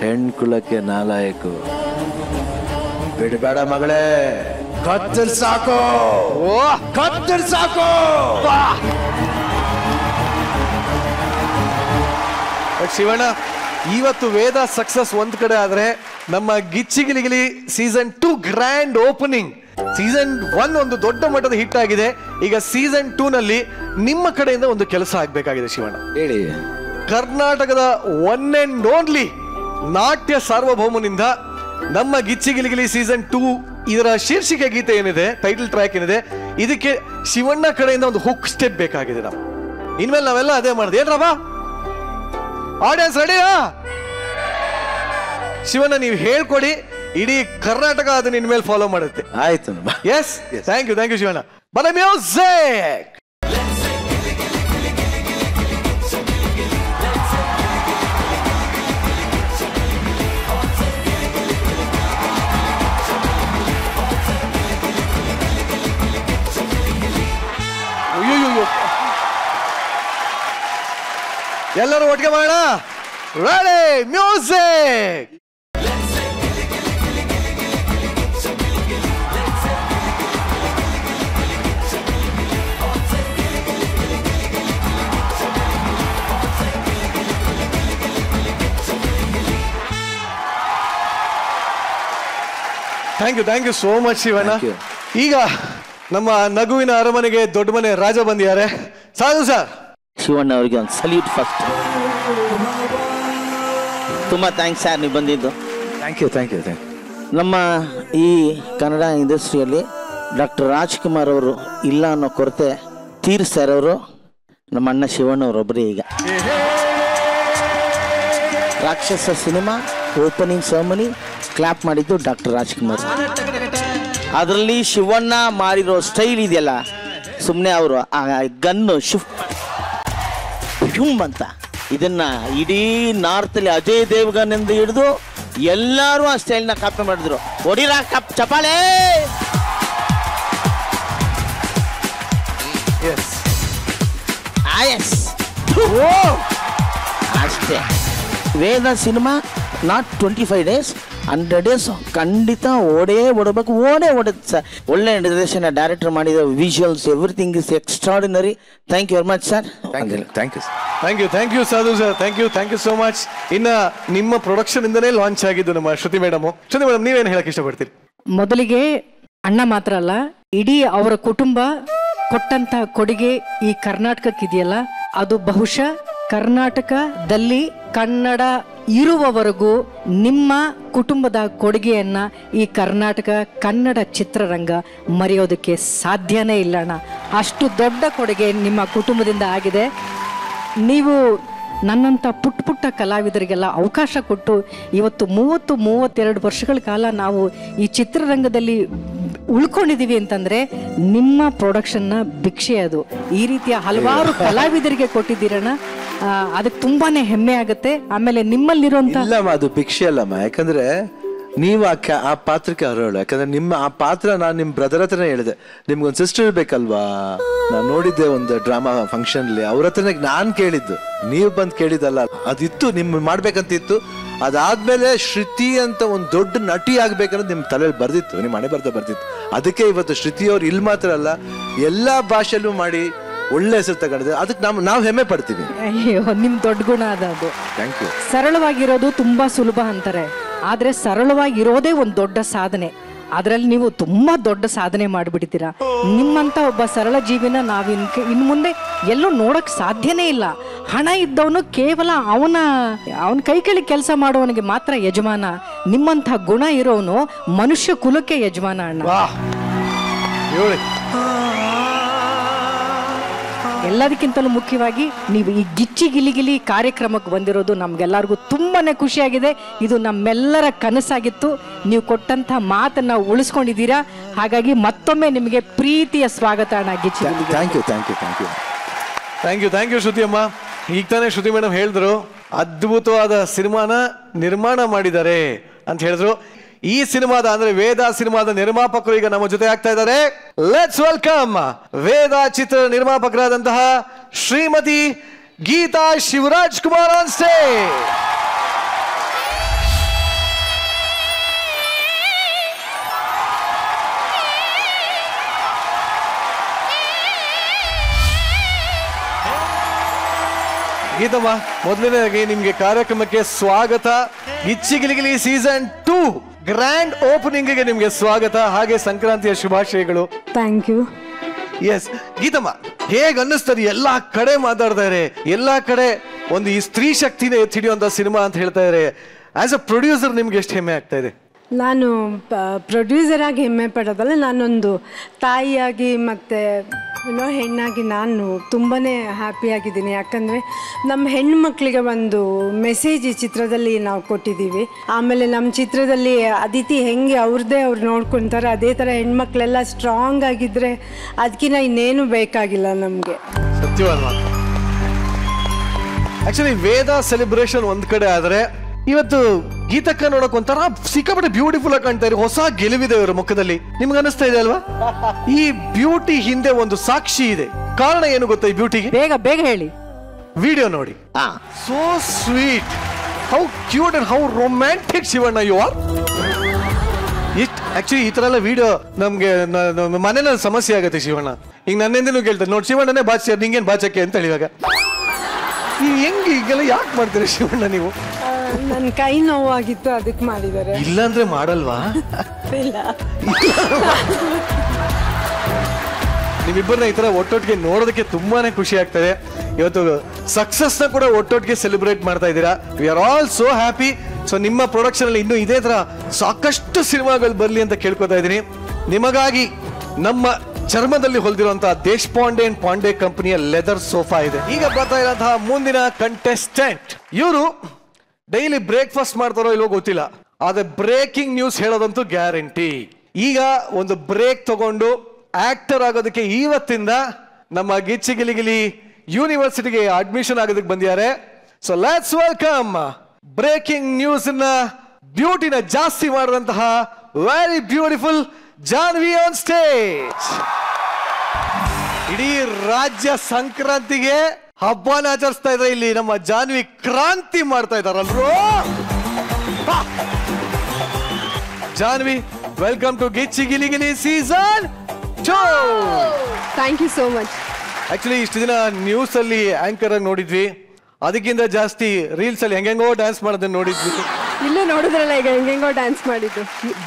ಹೆಣ್ಕುಲಕ್ಕೆ ನಾಲಾಯಕು. ಬಿಡಬೇಡ ಮಗಳೇ, ಕತ್ತಲ್ ಸಾಕು, ಕತ್ತಲ್ ಸಾಕು. ಶಿವಣ್ಣ, ಇವತ್ತು ವೇದ ಸಕ್ಸಸ್ ಒಂದ್ ಕಡೆ ಆದ್ರೆ, ನಮ್ಮ ಗಿಚ್ಚಿಗಿಲಿಗಿಲಿ ಸೀಸನ್ 2 ಗ್ರ್ಯಾಂಡ್ ಓಪನಿಂಗ್. ಸೀಸನ್ 1 ಒಂದು ದೊಡ್ಡ ಮಟ್ಟದ ಹಿಟ್ ಆಗಿದೆ. ಈಗ ಸೀಸನ್ 2 ನಲ್ಲಿ ನಿಮ್ಮ ಕಡೆಯಿಂದ ಒಂದು ಕೆಲಸ ಆಗ್ಬೇಕಾಗಿದೆ ಶಿವಣ್ಣ. ಹೇಳಿ. ಕರ್ನಾಟಕದ ಒನ್ ಅಂಡ್ ಓನ್ಲಿ ನಾಟ್ಯ ಸಾರ್ವಭೌಮನಿಂದ ನಮ್ಮ ಗಿಚ್ಚಿಗಿಲಿಗಿಲಿ ಸೀಸನ್ 2 ಇದರ ಶೀರ್ಷಿಕೆ ಗೀತೆ ಏನಿದೆ, ಟೈಟಲ್ ಟ್ರ್ಯಾಕ್ ಏನಿದೆ, ಇದಕ್ಕೆ ಶಿವಣ್ಣ ಕಡೆಯಿಂದ ಒಂದು ಹುಕ್ ಸ್ಟೆಪ್ ಬೇಕಾಗಿದೆ. ನಾವು ಇನ್ಮೇಲೆ ನಾವೆಲ್ಲ ಅದೇ ಮಾಡಿದೆ. ಏನ್ರಪ್ಪ ಆಡಿಯನ್ಸ್ ರೆಡಿಯಾ? ಶಿವಣ್ಣ ನೀವು ಹೇಳ್ಕೊಡಿ, ಇಡೀ ಕರ್ನಾಟಕ ಅದನ್ನ ಇನ್ಮೇಲೆ ಫಾಲೋ ಮಾಡುತ್ತೆ. ಆಯ್ತು. Yes, thank you Shivanna. ಬಲ ಮ್ಯೂಸಿಕ್. ಎಲ್ಲರೂ ಒಟ್ಟಿಗೆ ಮಾಡೋಣ. Ready, music. Thank you so much Shivanna. ಈಗ ನಮ್ಮ ನಗುವಿನ ಅರಮನೆಗೆ ದೊಡ್ಡ ಮನೆ ರಾಜ ಬಂದಿದ್ದಾರೆ. ಸಾಧು ಸರ್. ಶಿವಣ್ಣ ಅವರಿಗೆ ಒಂದು ಸಲ್ಯೂಟ್ ಫಸ್ಟ್. ತುಂಬ ಥ್ಯಾಂಕ್ಸ್ ಸರ್ ನೀವು ಬಂದಿದ್ದು. Thank you. ನಮ್ಮ ಈ ಕನ್ನಡ ಇಂಡಸ್ಟ್ರಿಯಲ್ಲಿ ಡಾಕ್ಟರ್ ರಾಜ್ಕುಮಾರ್ ಅವರು ಇಲ್ಲ ಅನ್ನೋ ಕೊರತೆ ತೀರಿಸ್ತಾ ಇರೋರು ನಮ್ಮ ಅಣ್ಣ ಶಿವಣ್ಣವರೊಬ್ಬರೇ. ಈಗ ರಾಕ್ಷಸ ಸಿನಿಮಾ ಓಪನಿಂಗ್ ಸೆರೆಮನಿ ಕ್ಲಾಪ್ ಮಾಡಿದ್ದು ಡಾಕ್ಟರ್ ರಾಜ್ಕುಮಾರ್. ಅದರಲ್ಲಿ ಶಿವಣ್ಣ ಮಾಡಿರೋ ಸ್ಟೈಲ್ ಇದೆಯಲ್ಲ, ಸುಮ್ಮನೆ ಅವರು ಆ ಗನ್ನು ಶಿಫ್ಟ್ ಅಂತ ಇದನ್ನ ಇಡೀ ನಾರ್ತಲ್ಲಿ ಅಜಯ್ ದೇವಗನ್ ಎಂದು ಹಿಡಿದು ಎಲ್ಲರೂ ಆ ಸ್ಟೈಲ್ನ ಕಾಪಿ ಮಾಡಿದ್ರು. ಒಡಿರಾ ಚಪಾಳೆ ಅಷ್ಟೇ. ವೇದ ಸಿನಿಮಾ ನಾಟ್ 25 days 100 days ಖಂಡಿತ ಓಡಬೇಕು. ಓಡುತ್ತೆ ಸರ್. ಒಳ್ಳೆ ನಿರ್ದೇಶನ ಡೈರೆಕ್ಟರ್ ಮಾಡಿದ visuals everything is extraordinary. Thank you very much sir. Thank you Sadhu sir. Thank you so much. ಇನ್ನ ನಿಮ್ಮ ಪ್ರೊಡಕ್ಷನ್ ಇಂದನೇ ಲಾಂಚ್ ಆಗಿದ್ದು ನಮ್ಮ ಶ್ರುತಿ ಮೇಡಮ್. ಶ್ರುತಿ ಮೇಡಮ್, ನೀವೇನು ಹೇಳಕ್ ಇಷ್ಟಪಡ್ತೀರಿ? ಮೊದಲಿಗೆ ಅಣ್ಣ ಮಾತ್ರ ಅಲ್ಲ, ಇಡೀ ಅವರ ಕುಟುಂಬ ಕೊಟ್ಟಂತ ಕೊಡುಗೆ ಈ ಕರ್ನಾಟಕಕ್ಕಿದೆಯಲ್ಲ, ಅದು ಬಹುಶಃ ಕರ್ನಾಟಕದಲ್ಲಿ ಕನ್ನಡ ಇರುವವರೆಗೂ ನಿಮ್ಮ ಕುಟುಂಬದ ಕೊಡುಗೆಯನ್ನ ಈ ಕರ್ನಾಟಕ ಕನ್ನಡ ಚಿತ್ರರಂಗ ಮರೆಯೋದಕ್ಕೆ ಸಾಧ್ಯನೇ ಇಲ್ಲ ಅಣ್ಣ. ಅಷ್ಟು ದೊಡ್ಡ ಕೊಡುಗೆ ನಿಮ್ಮ ಕುಟುಂಬದಿಂದ ಆಗಿದೆ. ನೀವು ನನ್ನಂಥ ಪುಟ್ಟ ಕಲಾವಿದರಿಗೆಲ್ಲ ಅವಕಾಶ ಕೊಟ್ಟು ಇವತ್ತು 32 ವರ್ಷಗಳ ಕಾಲ ನಾವು ಈ ಚಿತ್ರರಂಗದಲ್ಲಿ ಉಳ್ಕೊಂಡಿದ್ದೀವಿ ಅಂತಂದರೆ ನಿಮ್ಮ ಪ್ರೊಡಕ್ಷನ್ನ ಭಿಕ್ಷೆ ಅದು. ಈ ರೀತಿಯ ಹಲವಾರು ಕಲಾವಿದರಿಗೆ ಕೊಟ್ಟಿದ್ದೀರಣ್ಣ, ಅದಕ್ಕೆ ತುಂಬಾನೇ ಹೆಮ್ಮೆ ಆಗುತ್ತೆ. ಆಮೇಲೆ ನಿಮ್ಮಲ್ಲಿರುವಂಥ ಇಲ್ಲಮ್ಮ, ಅದು ಭಿಕ್ಷೆ ಅಲ್ಲಮ್ಮ. ಯಾಕಂದ್ರೆ ನೀವು ಆ ಪಾತ್ರಕ್ಕೆ ಅರ್ಹಳು. ಯಾಕಂದ್ರೆ ನಿಮ್ಮ ಆ ಪಾತ್ರ ನಾನು ನಿಮ್ಮ ಬ್ರದರ್ ಹತ್ರನೇ ಹೇಳಿದೆ, ನಿಮ್ಗೊಂದು ಸಿಸ್ಟರ್ ಇರ್ಬೇಕಲ್ವಾ. ನಾನು ನೋಡಿದ್ದೆ ಒಂದು ಡ್ರಾಮಾ ಫಂಕ್ಷನ್ ಅಲ್ಲಿ, ಅವ್ರ ಹತ್ರನೇ ನಾನ್ ಕೇಳಿದ್ದು, ನೀವು ಬಂದು ಕೇಳಿದಲ್ಲ. ಅದಿತ್ತು, ನಿಮ್ ಮಾಡ್ಬೇಕಂತ ಇತ್ತು. ಅದಾದ್ಮೇಲೆ ಶ್ರುತಿ ಅಂತ ಒಂದು ದೊಡ್ಡ ನಟಿ ಆಗ್ಬೇಕನ್ನೋದು ನಿಮ್ ತಲೆಯಲ್ಲಿ ಬರ್ದಿತ್ತು, ನಿಮ್ ಮನೆ ಬರ್ದಿತ್ತು. ಅದಕ್ಕೆ ಇವತ್ತು ಶ್ರುತಿ ಅವ್ರು ಇಲ್ಲಿ ಮಾತ್ರ ಅಲ್ಲ, ಎಲ್ಲಾ ಭಾಷೆಯಲ್ಲೂ ಮಾಡಿ ಒಳ್ಳೆ ಹೆಸರು ತಗೊಂಡಿದೆ. ಅದಕ್ಕೆ ನಾವು ಹೆಮ್ಮೆ ಪಡ್ತೀವಿ. ಅಯ್ಯೋ, ನಿಮ್ ದೊಡ್ಡ ಗುಣ ಅದು. Thank you. ಸರಳವಾಗಿರೋದು ತುಂಬಾ ಸುಲಭ ಅಂತಾರೆ, ಆದ್ರೆ ಸರಳವಾಗಿರೋದೇ ಒಂದು ದೊಡ್ಡ ಸಾಧನೆ. ಅದರಲ್ಲಿ ನೀವು ತುಂಬಾ ದೊಡ್ಡ ಸಾಧನೆ ಮಾಡಿಬಿಡ್ತೀರಾ. ನಿಮ್ಮಂತ ಒಬ್ಬ ಸರಳ ಜೀವಿನ ನಾವು ಇನ್ನು ಮುಂದೆ ಎಲ್ಲೂ ನೋಡಕ್ ಸಾಧ್ಯನೇ ಇಲ್ಲ. ಹಣ ಇದ್ದವನು ಕೇವಲ ಅವನ ಕೈ ಕೆಳಗೆ ಕೆಲಸ ಮಾಡುವವನಿಗೆ ಮಾತ್ರ ಯಜಮಾನ. ನಿಮ್ಮಂಥ ಗುಣ ಇರೋನು ಮನುಷ್ಯ ಕುಲಕ್ಕೆ ಯಜಮಾನ ಅಣ್ಣ. ಎಲ್ಲದಕ್ಕಿಂತಲೂ ಮುಖ್ಯವಾಗಿ ನೀವು ಈ ಗಿಚ್ಚಿ ಗಿಲಿಗಿಲಿ ಕಾರ್ಯಕ್ರಮಕ್ಕೆ ಬಂದಿರೋದು ನಮ್ಗೆಲ್ಲರಿಗೂ ತುಂಬಾನೇ ಖುಷಿಯಾಗಿದೆ. ಇದು ನಮ್ಮೆಲ್ಲರ ಕನಸಾಗಿತ್ತು. ನೀವು ಕೊಟ್ಟಂತ ಮಾತನ್ನ ಉಳಿಸ್ಕೊಂಡಿದ್ದೀರಾ. ಹಾಗಾಗಿ ಮತ್ತೊಮ್ಮೆ ನಿಮಗೆ ಪ್ರೀತಿಯ ಸ್ವಾಗತ ಅಣ್ಣ Gichchi Giligili. Thank you, thank you, thank you, thank you, thank you Shruti ಅಮ್ಮ. ಈಗ ತಾನೇ ಶ್ರುತಿ ಮೇಡಮ್ ಹೇಳಿದ್ರು, ಅದ್ಭುತವಾದ ಸಿನಿಮಾನ ನಿರ್ಮಾಣ ಮಾಡಿದ್ದಾರೆ ಅಂತ ಹೇಳಿದ್ರು. ಈ ಸಿನಿಮಾದ ಅಂದ್ರೆ ವೇದ ಸಿನಿಮಾದ ನಿರ್ಮಾಪಕರು ಈಗ ನಮ್ಮ ಜೊತೆ ಆಗ್ತಾ ಇದ್ದಾರೆ. ಲೆಟ್ಸ್ ವೆಲ್ಕಮ್ ವೇದ ಚಿತ್ರ ನಿರ್ಮಾಪಕರಾದಂತಹ ಶ್ರೀಮತಿ ಗೀತಾ ಶಿವರಾಜ್ ಕುಮಾರ್ ಆನ್ ಸ್ಟೇಜ್. ಗೀತಮ್ಮ, ಮೊದಲನೇದಾಗಿ ನಿಮ್ಗೆ ಕಾರ್ಯಕ್ರಮಕ್ಕೆ ಸ್ವಾಗತ. Gichchi Giligili season 2 grand opening ಗೆ ನಿಮ್ಗೆ ಸ್ವಾಗತ, ಹಾಗೆ ಸಂಕ್ರಾಂತಿಯ ಶುಭಾಶಯಗಳು. Thank you. ಎಸ್ ಗೀತಮ್ಮ, ಹೇಗ್ ಅನ್ನಿಸ್ತದೆ? ಎಲ್ಲಾ ಕಡೆ ಮಾತಾಡ್ತಾ ಇದ್ದಾರೆ, ಎಲ್ಲಾ ಕಡೆ ಒಂದು ಈ ಸ್ತ್ರೀ ಶಕ್ತಿನ ಎತ್ತಿ ಹಿಡಿಯುವಂತ ಸಿನಿಮಾ ಅಂತ ಹೇಳ್ತಾ ಇದ್ದಾರೆ. ಆಸ್ ಅ ಪ್ರೊಡ್ಯೂಸರ್ ನಿಮ್ಗೆ ಎಷ್ಟು ಹೆಮ್ಮೆ ಆಗ್ತಾ ಇದೆ? ನಾನು ಪ್ರೊಡ್ಯೂಸರ್ ಆಗಿ ಹೆಮ್ಮೆ ಪಡೋದಲ್ಲ, ನಾನೊಂದು ತಾಯಿಯಾಗಿ ಮತ್ತು ಹೆಣ್ಣಾಗಿ ನಾನು ತುಂಬಾ ಹ್ಯಾಪಿಯಾಗಿದ್ದೀನಿ. ಯಾಕಂದರೆ ನಮ್ಮ ಹೆಣ್ಣುಮಕ್ಕಳಿಗೆ ಒಂದು ಮೆಸೇಜ್ ಈ ಚಿತ್ರದಲ್ಲಿ ನಾವು ಕೊಟ್ಟಿದ್ದೀವಿ. ಆಮೇಲೆ ನಮ್ಮ ಚಿತ್ರದಲ್ಲಿ ಅದಿತಿ ಹೆಂಗೆ ಅವ್ರದ್ದೇ ಅವ್ರು ನೋಡ್ಕೊತಾರೆ, ಅದೇ ಥರ ಹೆಣ್ಮಕ್ಳೆಲ್ಲ ಸ್ಟ್ರಾಂಗ್ ಆಗಿದ್ದರೆ ಅದಕ್ಕಿಂತ ಇನ್ನೇನು ಬೇಕಾಗಿಲ್ಲ ನಮಗೆ. ಸತ್ಯವಾದ ಮಾತು. ಆಕ್ಚುಲಿ ವೇದ ಸೆಲೆಬ್ರೇಷನ್ ಒಂದ್ ಕಡೆ ಆದ್ರೆ, ಇವತ್ತು ಗೀತಕ್ಕ ನೋಡಕ್ ಒಂಥರ ಸಿಕ್ಕಾಪಟ್ಟೆ ಬ್ಯೂಟಿಫುಲ್ ಆಗಿ ಕಾಣ್ತಾ ಇರಿ. ಹೊಸ ಗೆಲುವಿದೆ ಇವರ ಮುಖದಲ್ಲಿ. ನಿಮ್ಗೆ ಅನಿಸ್ತಾ ಇದೆ ಅಲ್ವಾ? ಈ ಬ್ಯೂಟಿ ಹಿಂದೆ ಒಂದು ಸಾಕ್ಷಿ ಇದೆ. ಕಾರಣ ಏನು ಗೊತ್ತಾ ಈ ಬ್ಯೂಟಿಗೆ? ಬೇಗ ಬೇಗ ಹೇಳಿ. ವಿಡಿಯೋ ನೋಡಿ. So sweet, how cute and how romantic Shivanna you are. Actually ಈ ತರ ಎಲ್ಲ ವಿಡಿಯೋ ನಮ್ಗೆ ಮನೆಯಲ್ಲಿ ಸಮಸ್ಯೆ ಆಗುತ್ತೆ ಶಿವಣ್ಣ. ಈಗ ನನ್ನೆಂದೂ ಕೇಳ್ತಾರೆ, ನೋಡಿ ಶಿವಣ್ಣನೇ ಬಾಚೆ, ನಿಂಗೇನ್ ಬಾಚಕ್ಕೆ ಅಂತ ಹೇಳಿವಾಗ ನೀವು ಹೆಂಗೆ ಈಗೆಲ್ಲ ಯಾಕೆ ಮಾಡ್ತೀರಿ ಶಿವಣ್ಣ ನೀವು? ನನ್ನ ಕೈ ನೋವಾಗಿತ್ತು ಅದಕ್ಕೆ ಮಾಡಿದ್ದಾರೆ. ಇಲ್ಲಾಂದ್ರೆ ಮಾಡಲ್ವಾ? ಇಲ್ಲ, ನಿಮ್ಮಿಬ್ಬರನ್ನ ಈ ತರ ಒಟ್ಟೊಟ್ಟಿಗೆ ನೋಡೋದಕ್ಕೆ ತುಂಬಾನೇ ಖುಷಿ ಆಗ್ತದೆ. ಇವತ್ತು ಸಕ್ಸಸ್ ನ ಕೂಡ ಒಟ್ಟೊಟ್ಟಿಗೆ ಸೆಲೆಬ್ರೇಟ್ ಮಾಡ್ತಾ ಇದ್ದೀರಾ. We are all so happy. So ನಿಮ್ಮ ಪ್ರೊಡಕ್ಷನ್ ಅಲ್ಲಿ ಇನ್ನೂ ಇದೇ ತರ ಸಾಕಷ್ಟು ಸಿನಿಮಾಗಳು ಬರ್ಲಿ ಅಂತ ಕೇಳ್ಕೊತಾ ಇದ್ದೀನಿ. ನಿಮಗಾಗಿ ನಮ್ಮ ಚರ್ಮದಲ್ಲಿ ಹೊಲ್ದಿರುವಂತಹ ದೇಶಪಾಂಡೆ ಅಂಡ್ ಪಾಂಡೆ ಕಂಪನಿಯ ಲೆದರ್ ಸೋಫಾ ಇದೆ. ಈಗ ಬರ್ತಾ ಇರುವಂತಹ ಮುಂದಿನ ಕಂಟೆಸ್ಟೆಂಟ್, ಇವರು ಡೈಲಿ ಬ್ರೇಕ್ಫಾಸ್ಟ್ ಮಾಡ್ತಾರೋ ಇಲ್ವೋ ಗೊತ್ತಿಲ್ಲ, ಆದ್ರೆ ಬ್ರೇಕಿಂಗ್ ನ್ಯೂಸ್ ಹೇಳೋದಂತೂ ಗ್ಯಾರಂಟಿ. ಈಗ ಒಂದು ಬ್ರೇಕ್ ತಗೊಂಡು ಆಕ್ಟರ್ ಆಗೋದಕ್ಕೆ ಇವತ್ತಿಂದ ನಮ್ಮ ಗಿಚ್ಚಿ ಗಿಲಿಗಿಲಿ ಯೂನಿವರ್ಸಿಟಿಗೆ ಅಡ್ಮಿಷನ್ ಆಗೋದಕ್ಕೆ ಬಂದಿದ್ದಾರೆ. So let's welcome breaking news ನ ಬ್ಯೂಟಿನ ಜಾಸ್ತಿ ಮಾಡಿದಂತಹ very beautiful Janhvi on stage. ಇಡೀ ರಾಜ್ಯ ಸಂಕ್ರಾಂತಿಗೆ ಹಬ್ಬನ ಆಚರಿಸ್ತಾ ಇದ್ರೆ, ಇಲ್ಲಿ ನಮ್ಮ ಜಾನ್ವಿ ಕ್ರಾಂತಿ ಮಾಡ್ತಾ ಇದ್ದಾರಲ್ರೋ. Jahnavi, welcome to Gicchi Giligili season 2. Thank you so much. Actually ಇಷ್ಟು ದಿನ ನ್ಯೂಸ್ ಅಲ್ಲಿ ಆಂಕರ್ ಆಗಿ ನೋಡಿದ್ವಿ, ಅದಕ್ಕಿಂತ ಜಾಸ್ತಿ ರೀಲ್ಸ್ ಅಲ್ಲಿ ಹೆಂಗೆಂಗೋ ಡ್ಯಾನ್ಸ್ ಮಾಡೋದನ್ನ ನೋಡಿದ್ವಿ. ಇಲ್ಲೇ ನೋಡಿದ್ರಲ್ಲ ಈಗ ಹೆಂಗೆಂಗೋ ಡ್ಯಾನ್ಸ್ ಮಾಡಿದ್ದು.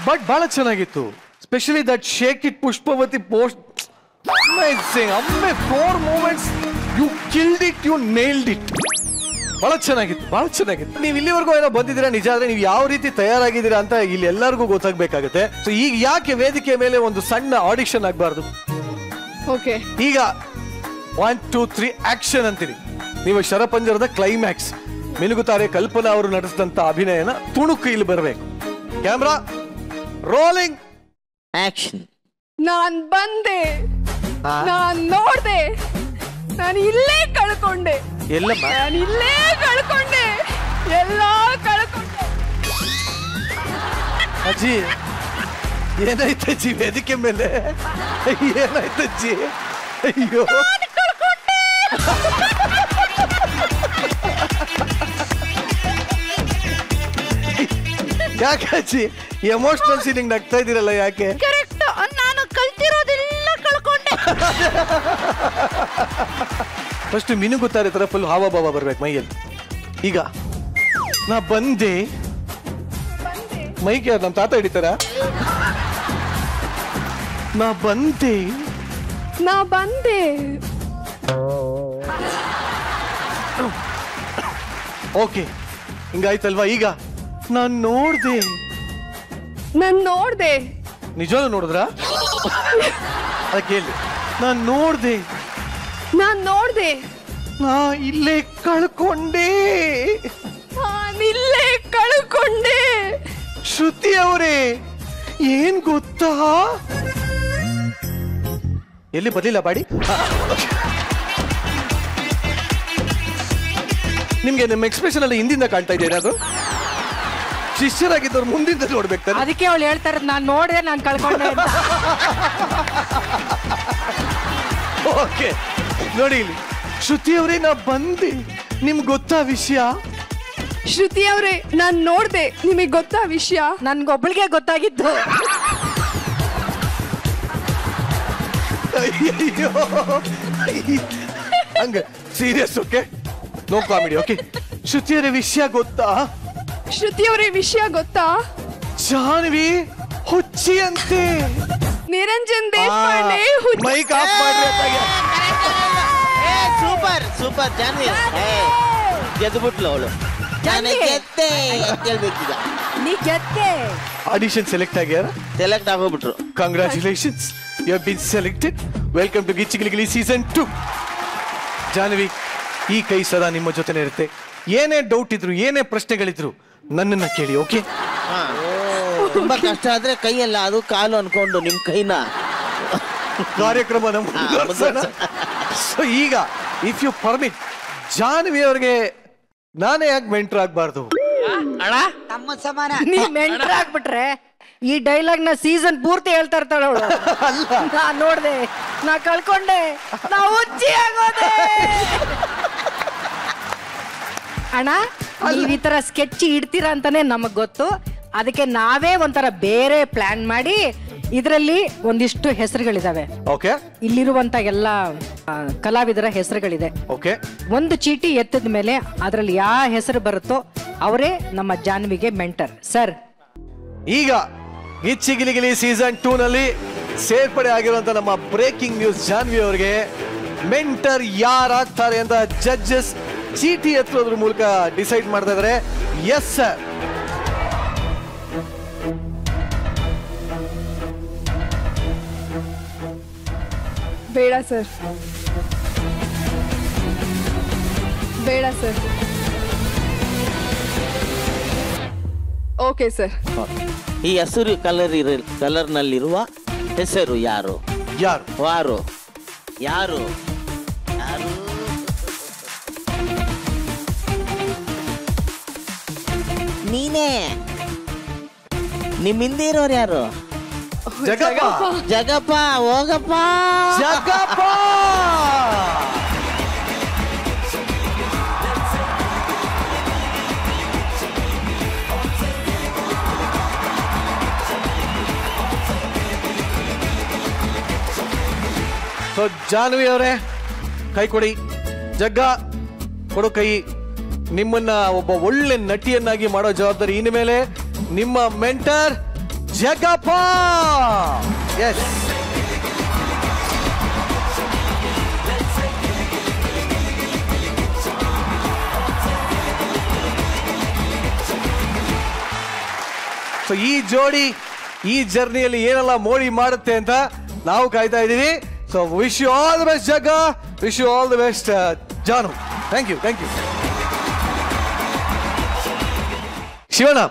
ಬಟ್ ಬಹಳ ಚೆನ್ನಾಗಿತ್ತು. Specially that shake it Pushpavati post, amazing. 4 moments you killed it, you nailed it. ಬಹಳ ಚೆನ್ನಾಗಿತ್ತು, ಬಹಳ ಚೆನ್ನಾಗಿತ್ತು. ನೀವು ಇಲ್ಲಿವರೆಗೂ ಏನೋ ಬಂದಿದ್ದೀರಾ ನಿಜ, ಆದ್ರೆ ನೀವು ಯಾವ ರೀತಿ ತಯಾರಾಗಿದ್ದೀರಾ ಅಂತ ಇಲ್ಲಿ ಎಲ್ಲರಿಗೂ ಗೊತ್ತಾಗ್ಬೇಕಾಗುತ್ತೆ. ಸೊ ಈಗ ಯಾಕೆ ವೇದಿಕೆ ಮೇಲೆ ಒಂದು ಸಣ್ಣ ಆಡಿಷನ್ ಆಗ್ಬಾರ್ದು? ಓಕೆ, ಈಗ 1 2 3 ಆಕ್ಷನ್ ಅಂತೀರಿ. ನೀವು ಶರಪಂಜರದ ಕ್ಲೈಮ್ಯಾಕ್ಸ್ ಮಿನುಗುತ್ತಾರೆ ಕಲ್ಪನಾ ಅವರು ನಡೆಸಿದಂತ ಅಭಿನಯನ ತುಣುಕು ಇಲ್ಲಿ ಬರಬೇಕು. Camera rolling action. ನಾನ್ ಬಂದೆ, ನಾನ್ ನೋಡ್ದೆ, ನಾನು ಇಲ್ಲೇ ಕಳ್ಕೊಂಡೆ, ಎಲ್ಲಮ್ಮ ನಾನು ಇಲ್ಲೇ ಕಳ್ಕೊಂಡೆ, ಎಲ್ಲ ಕಳ್ಕೊಂಡೆ. ಅಜ್ಜಿ ಏನಾಯ್ತಜ್ಜಿ ವೇದಿಕೆ ಮೇಲೆ? ಏನಾಯ್ತಜ್ಜಿ? ಅಯ್ಯೋ ಯಾಕೆ ಅಜ್ಜಿ ಎಮೋಷನಲ್ ಸೀನಿಂಗ್ ನಗ್ತಾ ಇದ್ದೀರಲ್ಲ ಯಾಕೆ? ಕರೆಕ್ಟ್, ನಾನು ಕಲ್ತಿರೋದೆಲ್ಲ ಕಳ್ಕೊಂಡೆ. ಫಸ್ಟ್ ಮಿನುಗುತ್ತಾರೆ ತರ ಫುಲ್ ಹಾವಭಾವ ಬರ್ಬೇಕು ಮೈಯಲ್ಲಿ. ಈಗ ನಾ ಬಂದೆ, ಮೈಗೆ ನಮ್ಮ ತಾತ ಹಿಡಿತಾರ? ನಾ ಬಂದೆ, ನಾ ಬಂದೆ, ಓಕೆ ಹಿಂಗಾಯ್ತಲ್ವಾ? ಈಗ ನಾನ್ ನೋಡ್ದೆ, ನಾನ್ ನೋಡ್ದೆ, ನಿಜವಾಗ್ಲೂ ನೋಡಿದ್ರ? ಅದಕ್ಕೆ ಹೇಳಿ, ನಾನ್ ನೋಡ್ದೆ, ನಾನ್ ನೋಡ್ದೆ, ನಾ ಇಲ್ಲೇ ಕಳ್ಕೊಂಡೆ, ನಾನಿಲ್ಲೇ ಕಳ್ಕೊಂಡೆ. ಶ್ರುತಿ ಅವರೇ ಏನ್ ಗೊತ್ತಾ? ಎಲ್ಲಿ ಬದಲಿಲ್ಲ ಬಾಡಿ. ನಿಮ್ಗೆ ನಿಮ್ಮ ಎಕ್ಸ್ಪ್ರೆಷನ್ ಅಲ್ಲಿ ಹಿಂದಿಂದ ಕಾಣ್ತಾ ಇದೆ ಏನಾದ್ರು? ಶಿಷ್ಯರಾಗಿದ್ದವ್ರು ಮುಂದಿಂದ ನೋಡ್ಬೇಕು. ಅದಕ್ಕೆ ಅವಳು ಹೇಳ್ತಾರೆ ನಾನ್ ನೋಡಿದೆ, ನಾನ್ ಕಳ್ಕೊಂಡೆ ಅಂತ. ಓಕೆ ನೋಡಿ ಇಲ್ಲಿ, ಶ್ರುತಿ ಅವರೇ ನಾ ಬಂದೆ, ನಿಮ್ಗೆ ಗೊತ್ತಾ ವಿಷಯ? ಶ್ರುತಿ ಅವ್ರೆ ನಾನ್ ನೋಡ್ದೆ, ನಿಮಗೆ ಗೊತ್ತಾ ವಿಷಯ? ನನ್ಗೊಬ್ಬಳಿಗೆ ಗೊತ್ತಾಗಿದ್ದು. ಅಯ್ಯೋ ಹಂಗ serious, okay no comedy. Okay Shruti ಅವರೇ ವಿಷಯ ಗೊತ್ತಾ? ಶ್ರುತಿ ಅವ್ರೆ ವಿಷಯ ಗೊತ್ತಾ? ಜಾನ್ವಿ ಹುಚ್ಚಿ ಅಂತೆ. ನಿರಂಜನ್ ದೇಶಪಾಂಡೆ ಹುಚ್ಚಿ. ಮೈಕ್ ಆಫ್ ಮಾಡ್ರಿ. ಸೂಪರ್ ಸೂಪರ್ ಜಾನ್ವಿ ಗೆದ್ಬಿಟ್ಲು ಅವಳು. ಗೆದ್ದೆ ಹೇಳ್ಬೇಕೀಗ. ನೀ ಗೆದ್ದೆ. ಆಡಿಷನ್ ಸೆಲೆಕ್ಟ್ ಆಗ್ಯಾರ? ಸೆಲೆಕ್ಟ್ ಆಗೋಗ್ಬಿಟ್ರು. Congratulations, you have been selected. Welcome to Gichchigiligili season 2. Jahnavi ಈ ಕೈ ಸದಾ ನಿಮ್ಮ ಜೊತೆನೇ ಇರುತ್ತೆ. ಏನೇ ಡೌಟ್ ಇದ್ರು, ಏನೇ ಪ್ರಶ್ನೆಗಳಿದ್ರು ನನ್ನನ್ನ ಕೇಳಿ. ಓಕೆ? ತುಂಬಾ ಕಷ್ಟ ಆದ್ರೆ ಕೈಯಲ್ಲ, ಅದು ಕಾಲು ಅನ್ಕೊಂಡು ನಿಮ್ ಕೈನ ಕಾರ್ಯಕ್ರಮ ಸೊ ಈಗ ಇಫ್ ಯು ಪರ್ಮಿಟ್, ಜಾನ್ವಿ ಅವ್ರಿಗೆ ನಾನೇ ಯಾಕೆ ಮೆಂಟರ್ ಆಗ್ಬಾರ್ದು? ನೀ ಮೆಂಟರ್ ಆಗ್ಬಿಟ್ರೆ ಈ ಡೈಲಾಗ್ ನ ಸೀಸನ್ ಪೂರ್ತಿ ಹೇಳ್ತಾ ಇರ್ತಾಳೆ ಅವಳು. ನಾ ನೋಡ್ದೆ, ನಾ ಕಳ್ಕೊಂಡೆ, ನಾ ಹುಚ್ಚಿ ಆಗೋದೆ. ಅಣ್ಣ ನೀವ್ ಈ ತರ ಸ್ಕೆಚ್ ಇಡ್ತೀರಾ ಅಂತಾನೆ ನಮಗ್ ಗೊತ್ತು. ಅದಕ್ಕೆ ನಾವೇ ಒಂಥರ ಬೇರೆ ಪ್ಲಾನ್ ಮಾಡಿ ಇದರಲ್ಲಿ ಒಂದಿಷ್ಟು ಹೆಸರುಗಳಿದಾವೆ. ಓಕೆ, ಇಲ್ಲಿರುವಂತ ಎಲ್ಲ ಕಲಾವಿದರ ಹೆಸರುಗಳಿದೆ. ಓಕೆ, ಒಂದು ಚೀಟಿ ಎತ್ತದ ಮೇಲೆ ಅದರಲ್ಲಿ ಯಾವ ಹೆಸರು ಬರುತ್ತೋ ಅವರೇ ನಮ್ಮ ಜಾನ್ವಿಗೆ ಮೆಂಟರ್. ಸರ್, ಈಗ ಗಿಚ್ಚಿಗಿಲಿಗಿಲಿ ಸೀಸನ್ 2 ನಲ್ಲಿ ಸೇರ್ಪಡೆ ಆಗಿರುವಂತ ನಮ್ಮ ಬ್ರೇಕಿಂಗ್ ನ್ಯೂಸ್ ಜಾನ್ವಿ ಅವರಿಗೆ ಮೆಂಟರ್ ಯಾರಾಗ್ತಾರೆ ಅಂತ ಜಡ್ಜಸ್ ಚೀಟಿ ಎತ್ತೋದ್ರ ಮೂಲಕ ಡಿಸೈಡ್ ಮಾಡ್ತಾ ಇದಾರೆ. Yes sir. ಬೇಡ ಸರ್, ಬೇಡ ಸರ್. Okay sir. ಈ ಹಸಿರು ಕಲರ್ ನಲ್ಲಿರುವ ಹೆಸರು ಯಾರು? ಯಾರು? ವಾರು ಯಾರು? ಯಾರು? ನೀನೇ. ನಿಮ್ ಹಿಂದೆ ಇರೋರು ಯಾರು? ಜಗಪ್ಪ. ಜಗಪ್ಪ, ಹೋಗಪ್ಪ. ಜಗಪ್ಪ. ಸೊ ಜಾನ್ವಿ ಅವರೇ ಕೈ ಕೊಡಿ. ಜಗ್ಗ ಕೊಡು ಕೈ. ನಿಮ್ಮನ್ನ ಒಬ್ಬ ಒಳ್ಳೆ ನಟಿಯನ್ನಾಗಿ ಮಾಡೋ ಜವಾಬ್ದಾರಿ ಇನ್ನು ಮೇಲೆ ನಿಮ್ಮ ಮೆಂಟರ್ ಜಗಪ್ಪ. ಎಸ್. ಸೊ ಈ ಜೋಡಿ ಈ ಜರ್ನಿಯಲ್ಲಿ ಏನೆಲ್ಲ ಮೋಡಿ ಮಾಡುತ್ತೆ ಅಂತ ನಾವು ಕಾಯ್ತಾ ಇದ್ದೀವಿ. So wish you all the best Jagga, wish you all the best Janu. Thank you. Shivanna,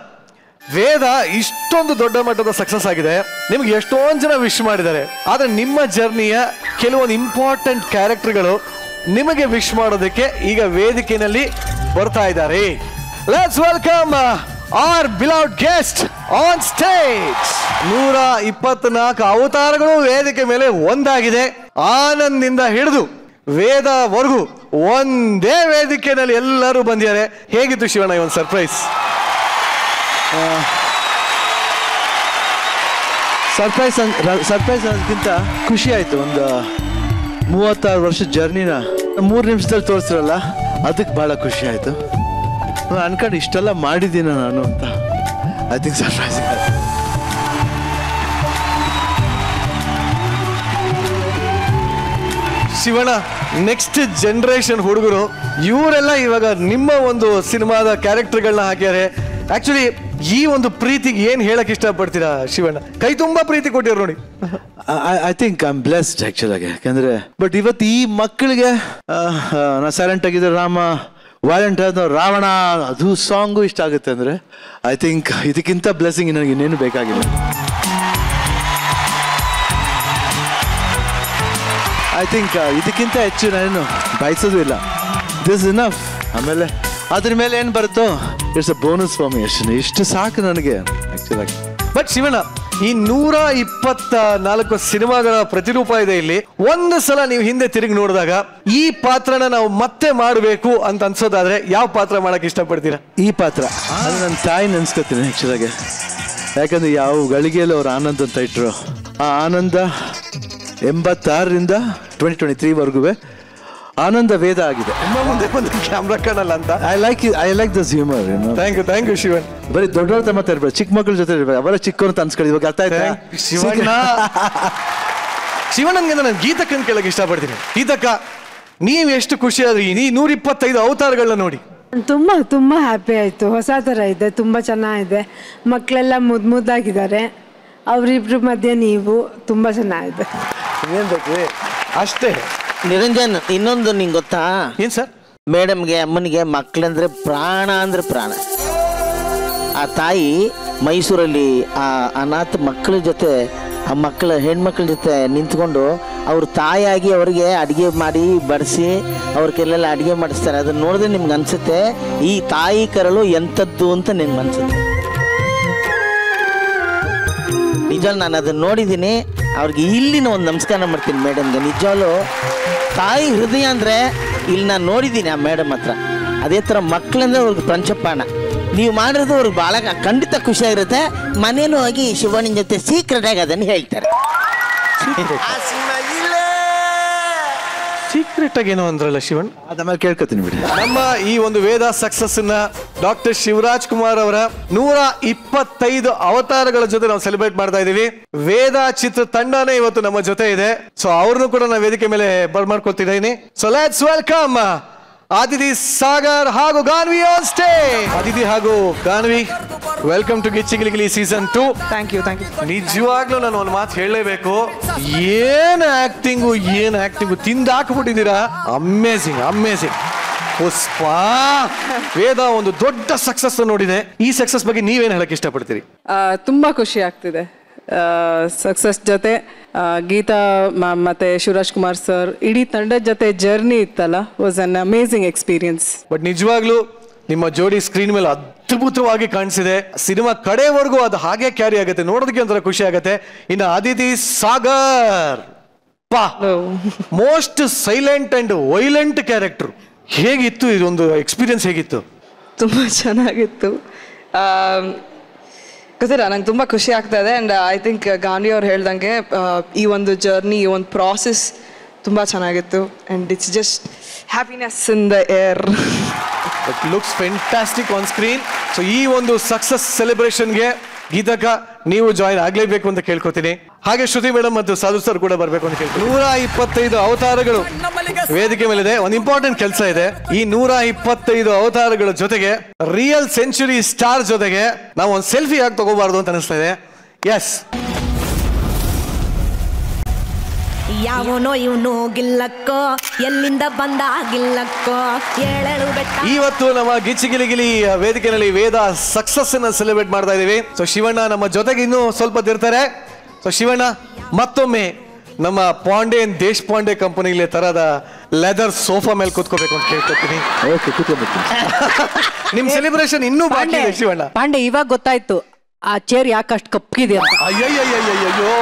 Vedha ಇಷ್ಟೊಂದು ದೊಡ್ಡ ಮಟ್ಟದ ಸಕ್ಸಸ್ ಆಗಿದೆ, ನಿಮ್ಗೆ ಎಷ್ಟೊಂದು ಜನ ವಿಶ್ ಮಾಡಿದ್ದಾರೆ. ಆದ್ರೆ ನಿಮ್ಮ ಜರ್ನಿಯ ಕೆಲವೊಂದು ಇಂಪಾರ್ಟೆಂಟ್ ಕ್ಯಾರೆಕ್ಟರ್ಗಳು ನಿಮಗೆ ವಿಶ್ ಮಾಡೋದಕ್ಕೆ ಈಗ ವೇದಿಕೆಯಲ್ಲಿ ಬರ್ತಾ ಇದ್ದಾರೆ. Let's welcome our beloved guest on stage. 124 ಅವತಾರಗಳು ವೇದಿಕೆ ಮೇಲೆ ಒಂದಾಗಿದೆ. ಆನಂದಿಂದ ಹಿಡಿದು ವೇದವರೆಗೂ ಒಂದೇ ವೇದಿಕೆಯಲ್ಲಿ ಎಲ್ಲರೂ ಬಂದಿದ್ದಾರೆ. ಹೇಗಿತ್ತು ಶಿವಣ್ಣ ಈ ಒಂದು ಸರ್ಪ್ರೈಸ್? ಸರ್ಪ್ರೈಸ್ ಅನ್ನೋದಕ್ಕಿಂತ ಖುಷಿ ಆಯ್ತು. ಒಂದು 36 ವರ್ಷದ ಜರ್ನಿನ 3 ನಿಮಿಷದಲ್ಲಿ ತೋರಿಸ್ರಲ್ಲ, ಅದಕ್ಕೆ ಬಹಳ ಖುಷಿ ಆಯ್ತು. ಅನ್ಕೊಂಡು ಇಷ್ಟೆಲ್ಲ ಮಾಡಿದ್ದೀನ ನಾನು ಅಂತ I think surprise. Shivanna, next generation ಹುಡುಗರು ಇವರೆಲ್ಲ ಇವಾಗ ನಿಮ್ಮ ಒಂದು ಸಿನಿಮಾದ ಕ್ಯಾರೆಕ್ಟರ್ಗಳನ್ನ ಹಾಕ್ಯಾರೆ. ಆಕ್ಚುಲಿ ಈ ಒಂದು ಪ್ರೀತಿಗೆ ಏನ್ ಹೇಳಕ್ ಇಷ್ಟಪಡ್ತೀರಾ ಶಿವಣ್ಣ? ಕೈ ತುಂಬಾ ಪ್ರೀತಿ ಕೊಟ್ಟಿರು ನೋಡಿ. I think I am blessed actual ಆಗಿ. ಯಾಕಂದ್ರೆ ಬಟ್ ಇವತ್ತು ಈ ಮಕ್ಕಳಿಗೆ ನಾ ಸೈಲೆಂಟ್ ಆಗಿದ್ದೆ, ರಾಮ ವೈಲೆಂಟ್ ಆದ ರಾವಣ ಅದು ಸಾಂಗು ಇಷ್ಟ ಆಗುತ್ತೆ ಅಂದ್ರೆ ಐ ಥಿಂಕ್ ಇದಕ್ಕಿಂತ ಬ್ಲೆಸ್ಸಿಂಗ್ ನನಗೆ ಇನ್ನೇನು ಬೇಕಾಗಿಲ್ಲ. ಐ ಥಿಂಕ್ ಇದಕ್ಕಿಂತ ಹೆಚ್ಚು ನಾನು ಬಯಸೋದು ಇಲ್ಲ. This enough. ಆಮೇಲೆ ಅದ್ರ ಮೇಲೆ ಏನು ಬರುತ್ತೋ it's a bonus for me. ಇಷ್ಟು ಸಾಕು ನನಗೆ ಆಕ್ಚುಲ್ ಆಗಿ. ಬಟ್ ಶಿವಣ್ಣ, ಈ 124 ಸಿನಿಮಾಗಳ ಪ್ರತಿರೂಪ ಇದೆ ಇಲ್ಲಿ. ಒಂದು ಸಲ ನೀವು ಹಿಂದೆ ತಿರುಗಿ ನೋಡಿದಾಗ ಈ ಪಾತ್ರನ ನಾವು ಮತ್ತೆ ಮಾಡಬೇಕು ಅಂತ ಅನ್ಸೋದಾದ್ರೆ ಯಾವ ಪಾತ್ರ ಮಾಡಕ್ ಇಷ್ಟಪಡ್ತೀರಾ? ಈ ಪಾತ್ರ ಅದು ನನ್ನ ತಾಯಿ ನೆನ್ಸ್ಕೊತೀನಿ ಆಕ್ಚುಲ್ ಆಗಿ. ಯಾಕಂದ್ರೆ ಯಾವ ಗಳಿಗೆಯಲ್ಲಿ ಅವ್ರು ಆನಂದ್ ಅಂತ ಇಟ್ರು, ಆ ಆನಂದ 86ರಿಂದ 2023 ಆನಂದ ವೇದ ಆಗಿದೆ. ಮುಂದೆ ಒಂದು ಕ್ಯಾಮ್ರಾ ಕಾಣಲ್ಲ ಅಂತ. I like this humour. Thank you Shivanna. ಬರೀ ದೊಡ್ಡವ್ರ ತಮ್ಮ ಇರ್ಬೇಕು, ಚಿಕ್ಕ ಮಕ್ಳ ಜೊತೆ ಇರ್ಬೇಕು. ಅವರ ಚಿಕ್ಕವ್ರು ಅಂತ ಅನ್ಸ್ಕೊಳ್ಳಿ. ಇವಾಗ ಅರ್ಥ ಆಯ್ತಾ ಶಿವಣ್ಣ? ಶಿವಣ್ಣನ್ಗೆ ನಾನು ಗೀತಕ್ಕನ್ ಕೇಳಕ್ ಇಷ್ಟಪಡ್ತೀನಿ. ಗೀತಕ್ಕ, ನೀವ್ ಎಷ್ಟು ಖುಷಿ ಆದ್ರಿ ಈ 125 ಅವತಾರಗಳನ್ನ ನೋಡಿ? ತುಂಬ ಹ್ಯಾಪಿ ಆಯಿತು. ಹೊಸ ಥರ ಇದೆ, ತುಂಬ ಚೆನ್ನಾಗಿದೆ. ಮಕ್ಕಳೆಲ್ಲ ಮುದ್ದಾಗಿದ್ದಾರೆ. ಅವರಿಬ್ರ ಮಧ್ಯೆ ನೀವು ತುಂಬ ಚೆನ್ನಾಗಿದೆ. ಏನ್ ಬೇಕು ಅಷ್ಟೇ. ನಿರಂಜನ್, ಇನ್ನೊಂದು ನಿಂಗೆ ಗೊತ್ತಾ? ಏನ್ ಸರ್? ಮೇಡಮ್ಗೆ ಅಮ್ಮನಿಗೆ ಮಕ್ಕಳಂದ್ರೆ ಪ್ರಾಣ ಅಂದ್ರೆ ಪ್ರಾಣ. ಆ ತಾಯಿ ಮೈಸೂರಲ್ಲಿ ಆ ಅನಾಥ ಮಕ್ಕಳ ಜೊತೆ, ಆ ಹೆಣ್ಮಕ್ಳ ಜೊತೆ ನಿಂತ್ಕೊಂಡು ಅವ್ರ ತಾಯಿಯಾಗಿ ಅವ್ರಿಗೆ ಅಡುಗೆ ಮಾಡಿ ಬಡಿಸಿ ಅವ್ರಿಗೆಲ್ಲ ಅಡುಗೆ ಮಾಡಿಸ್ತಾರೆ. ಅದನ್ನ ನೋಡಿದ್ರೆ ನಿಮ್ಗೆ ಅನ್ಸುತ್ತೆ ಈ ತಾಯಿ ಕರಳು ಎಂಥದ್ದು ಅಂತ ನಿಮ್ಗೆ ಅನ್ಸುತ್ತೆ. ನಿಜ, ನಾನು ಅದನ್ನ ನೋಡಿದ್ದೀನಿ. ಅವ್ರಿಗೆ ಇಲ್ಲಿನ ಒಂದು ನಮಸ್ಕಾರ ಮಾಡ್ತೀನಿ ಮೇಡಮ್ಗೆ. ನಿಜವಾಗ್ಲೂ ತಾಯಿ ಹೃದಯ ಅಂದರೆ ಇಲ್ಲಿ ನಾನು ನೋಡಿದ್ದೀನಿ ಆ ಮೇಡಮ್ ಹತ್ರ. ಅದೇ ಥರ ಮಕ್ಕಳಂದ್ರೆ ಅವ್ರಿಗೆ ಪಂಚಪ್ರಾಣ. ನೀವು ಮಾಡಿರೋದು ಅವ್ರಿಗೆ ಭಾಳ ಖಂಡಿತ ಖುಷಿಯಾಗಿರುತ್ತೆ. ಮನೇಲೂ ಹೋಗಿ ಶಿವಣ್ಣನ ಜೊತೆ ಸೀಕ್ರೆಟ್ ಆಗಿ ಅದನ್ನು ಹೇಳ್ತಾರೆ. ಸೀಕ್ರೆಟ್ ಆಗಿ ಏನೋ ಅಂದ್ರಲ್ಲ ಶಿವಣ್ಣ, ಅದಮೇಲೆ ಕೇಳ್ಕೊತೀನಿ ಬಿಡಿ. ನಮ್ಮ ಈ ಒಂದು ವೇದ ಸಕ್ಸಸ್ ನ ಡಾಕ್ಟರ್ ಶಿವರಾಜ್ ಕುಮಾರ್ ಅವರ 125 ಅವತಾರಗಳ ಜೊತೆ ನಾವು ಸೆಲೆಬ್ರೇಟ್ ಮಾಡ್ತಾ ಇದೀವಿ. ವೇದ ಚಿತ್ರ ತಂಡನೇ ಇವತ್ತು ನಮ್ಮ ಜೊತೆ ಇದೆ. ಸೊ ಅವ್ರನ್ನು ಕೂಡ ನಾವು ವೇದಿಕೆ ಮೇಲೆ ಬರ್ಮಾಡ್ಕೊತಿದ್ದೀನಿ. So let's welcome Aditi Sagar ಹಾಗೂ ಗಾನ್ವಿ ಆನ್ ಸ್ಟೇಜ್. ಆದಿತಿ ಹಾಗೂ Ganvi, welcome to Gicchi Giligili season 2. Thank you. ನಿಜವಾಗ್ಲೂ ನಾನು ಒಂದು ಮಾತು ಹೇಳಲೇಬೇಕು. ಏನು ಆಕ್ಟಿಂಗು ತಿಂದಾಕ್ಬಿಟ್ಟಿದ್ದೀರಾ. ಅಮೇಸಿಂಗ್. ಪುಷ್ಪ, ವೇದ ಒಂದು ದೊಡ್ಡ ಸಕ್ಸಸ್ ನೋಡಿದೆ. ಈ ಸಕ್ಸಸ್ ಬಗ್ಗೆ ನೀವೇನು ಹೇಳಕ್ ಇಷ್ಟಪಡ್ತೀರಿ? ತುಂಬ ಖುಷಿ ಆಗ್ತಿದೆ ಸಕ್ಸಸ್ ಜೊತೆ. ಗೀತಾ ಮ್ಯಾಮ್ ಮತ್ತೆ ಶಿವರಾಜ್ ಕುಮಾರ್ ಸರ್ ಇಡೀ ತಂಡದ ಜೊತೆ ಜರ್ನಿ ಇತ್ತಲ್ಲ, was an amazing experience. But ನಿಜವಾಗ್ಲೂ ನಿಮ್ಮ ಜೋಡಿ ಸ್ಕ್ರೀನ್ ಮೇಲೆ ಅದ್ಭುತವಾಗಿ ಕಾಣಿಸಿದೆ. ಸಿನಿಮಾ ಕಡೆವರೆಗೂ ಅದು ಹಾಗೆ ಕ್ಯಾರಿ ಆಗುತ್ತೆ, ನೋಡೋದಕ್ಕೆ ಒಂಥರ ಖುಷಿ ಆಗುತ್ತೆ. ಇನ್ನು Aditi Sagar, most silent and violent character. ಹೇಗಿತ್ತು ಇದೊಂದು ಎಕ್ಸ್ಪೀರಿಯನ್ಸ್? ಹೇಗಿತ್ತು? ತುಂಬ ಚೆನ್ನಾಗಿತ್ತು. ಗೊತ್ತಿಲ್ಲ, ನಂಗೆ ತುಂಬ ಖುಷಿ ಆಗ್ತಾ ಇದೆ. ಆ್ಯಂಡ್ ಐ ಥಿಂಕ್ ಗಾಂಧಿ ಅವ್ರು ಹೇಳ್ದಂಗೆ ಈ ಒಂದು ಜರ್ನಿ, ಈ ಒಂದು ಪ್ರಾಸೆಸ್ ತುಂಬ ಚೆನ್ನಾಗಿತ್ತು. And it's just happiness in the air. It looks fantastic on screen. So ಈ ಒಂದು ಸಕ್ಸಸ್ ಸೆಲೆಬ್ರೇಷನ್ಗೆ ಗೀತಕ್ಕ ನೀವು ಜಾಯಿನ್ ಆಗಲೇಬೇಕು ಅಂತ ಕೇಳ್ಕೊತೀನಿ. ಹಾಗೆ ಶ್ರುತಿ ಮೇಡಮ್ ಮತ್ತು ಸಾಧು ಸರ್ ಕೂಡ ಬರ್ಬೇಕು ಅಂತ ಕೇಳ್ತೀನಿ. 125 ಅವತಾರಗಳು ವೇದಿಕೆ ಮೇಲಿದೆ. ಒಂದು ಇಂಪಾರ್ಟೆಂಟ್ ಕೆಲಸ ಇದೆ. ಈ 125 ಅವತಾರಗಳ ಜೊತೆಗೆ ರಿಯಲ್ ಸೆಂಚುರಿ ಸ್ಟಾರ್ ಜೊತೆಗೆ ನಾವು ಒಂದು ಸೆಲ್ಫಿ ಯಾಕೆ ತಗೋಬಾರ್ದು ಅಂತ ಅನಿಸ್ತಾ ಇದೆ. ಎಸ್, ಯಾವನೋ ಇವನು ಗಿಲ್ಲಕ್ಕೋ, ಎಲ್ಲಿಂದ ಬಂದ ಗಿಲ್ಲಕ್ಕೋ, ಏಳೇಳು ಬೆಟ್ಟ. ಇವತ್ತು ನಮ್ಮ ಗಿಲಿ ವೇದಿಕೆಯಲ್ಲಿ ವೇದ ಸಕ್ಸಸ್ ಅನ್ನ ಸೆಲೆಬ್ರೇಟ್ ಮಾಡ್ತಾ ಇದೀವಿ. ಸೊ ಶಿವಣ್ಣ ನಮ್ಮ ಜೊತೆಗೆ ಇನ್ನೂ ಸ್ವಲ್ಪ ಇರ್ತಾರೆ. ಸೊ ಶಿವಣ್ಣ, ಮತ್ತೊಮ್ಮೆ ನಮ್ಮ ಪಾಂಡೆ ದೇಶಪಾಂಡೆ ಕಂಪನಿಲಿ ತರದ ಲೆದರ್ ಸೋಫಾ ಮೇಲೆ ಕೂತ್ಕೋಬೇಕು ಅಂತ ಕೇಳ್ಕೊತೀನಿ. ನಿಮ್ ಸೆಲೆಬ್ರೇಷನ್ ಇನ್ನೂ ಬಾಕಿ ಇದೆ ಶಿವಣ್ಣ. ಪಾಂಡೆ, ಇವಾಗ ಗೊತ್ತಾಯ್ತು ಆ ಚೇರ್ ಯಾಕೆ ಅಷ್ಟು ಕಪ್ಪಗಿದೆ ಅಂತ. ಅಯ್ಯಯ್ಯಯ್ಯಯ್ಯೋ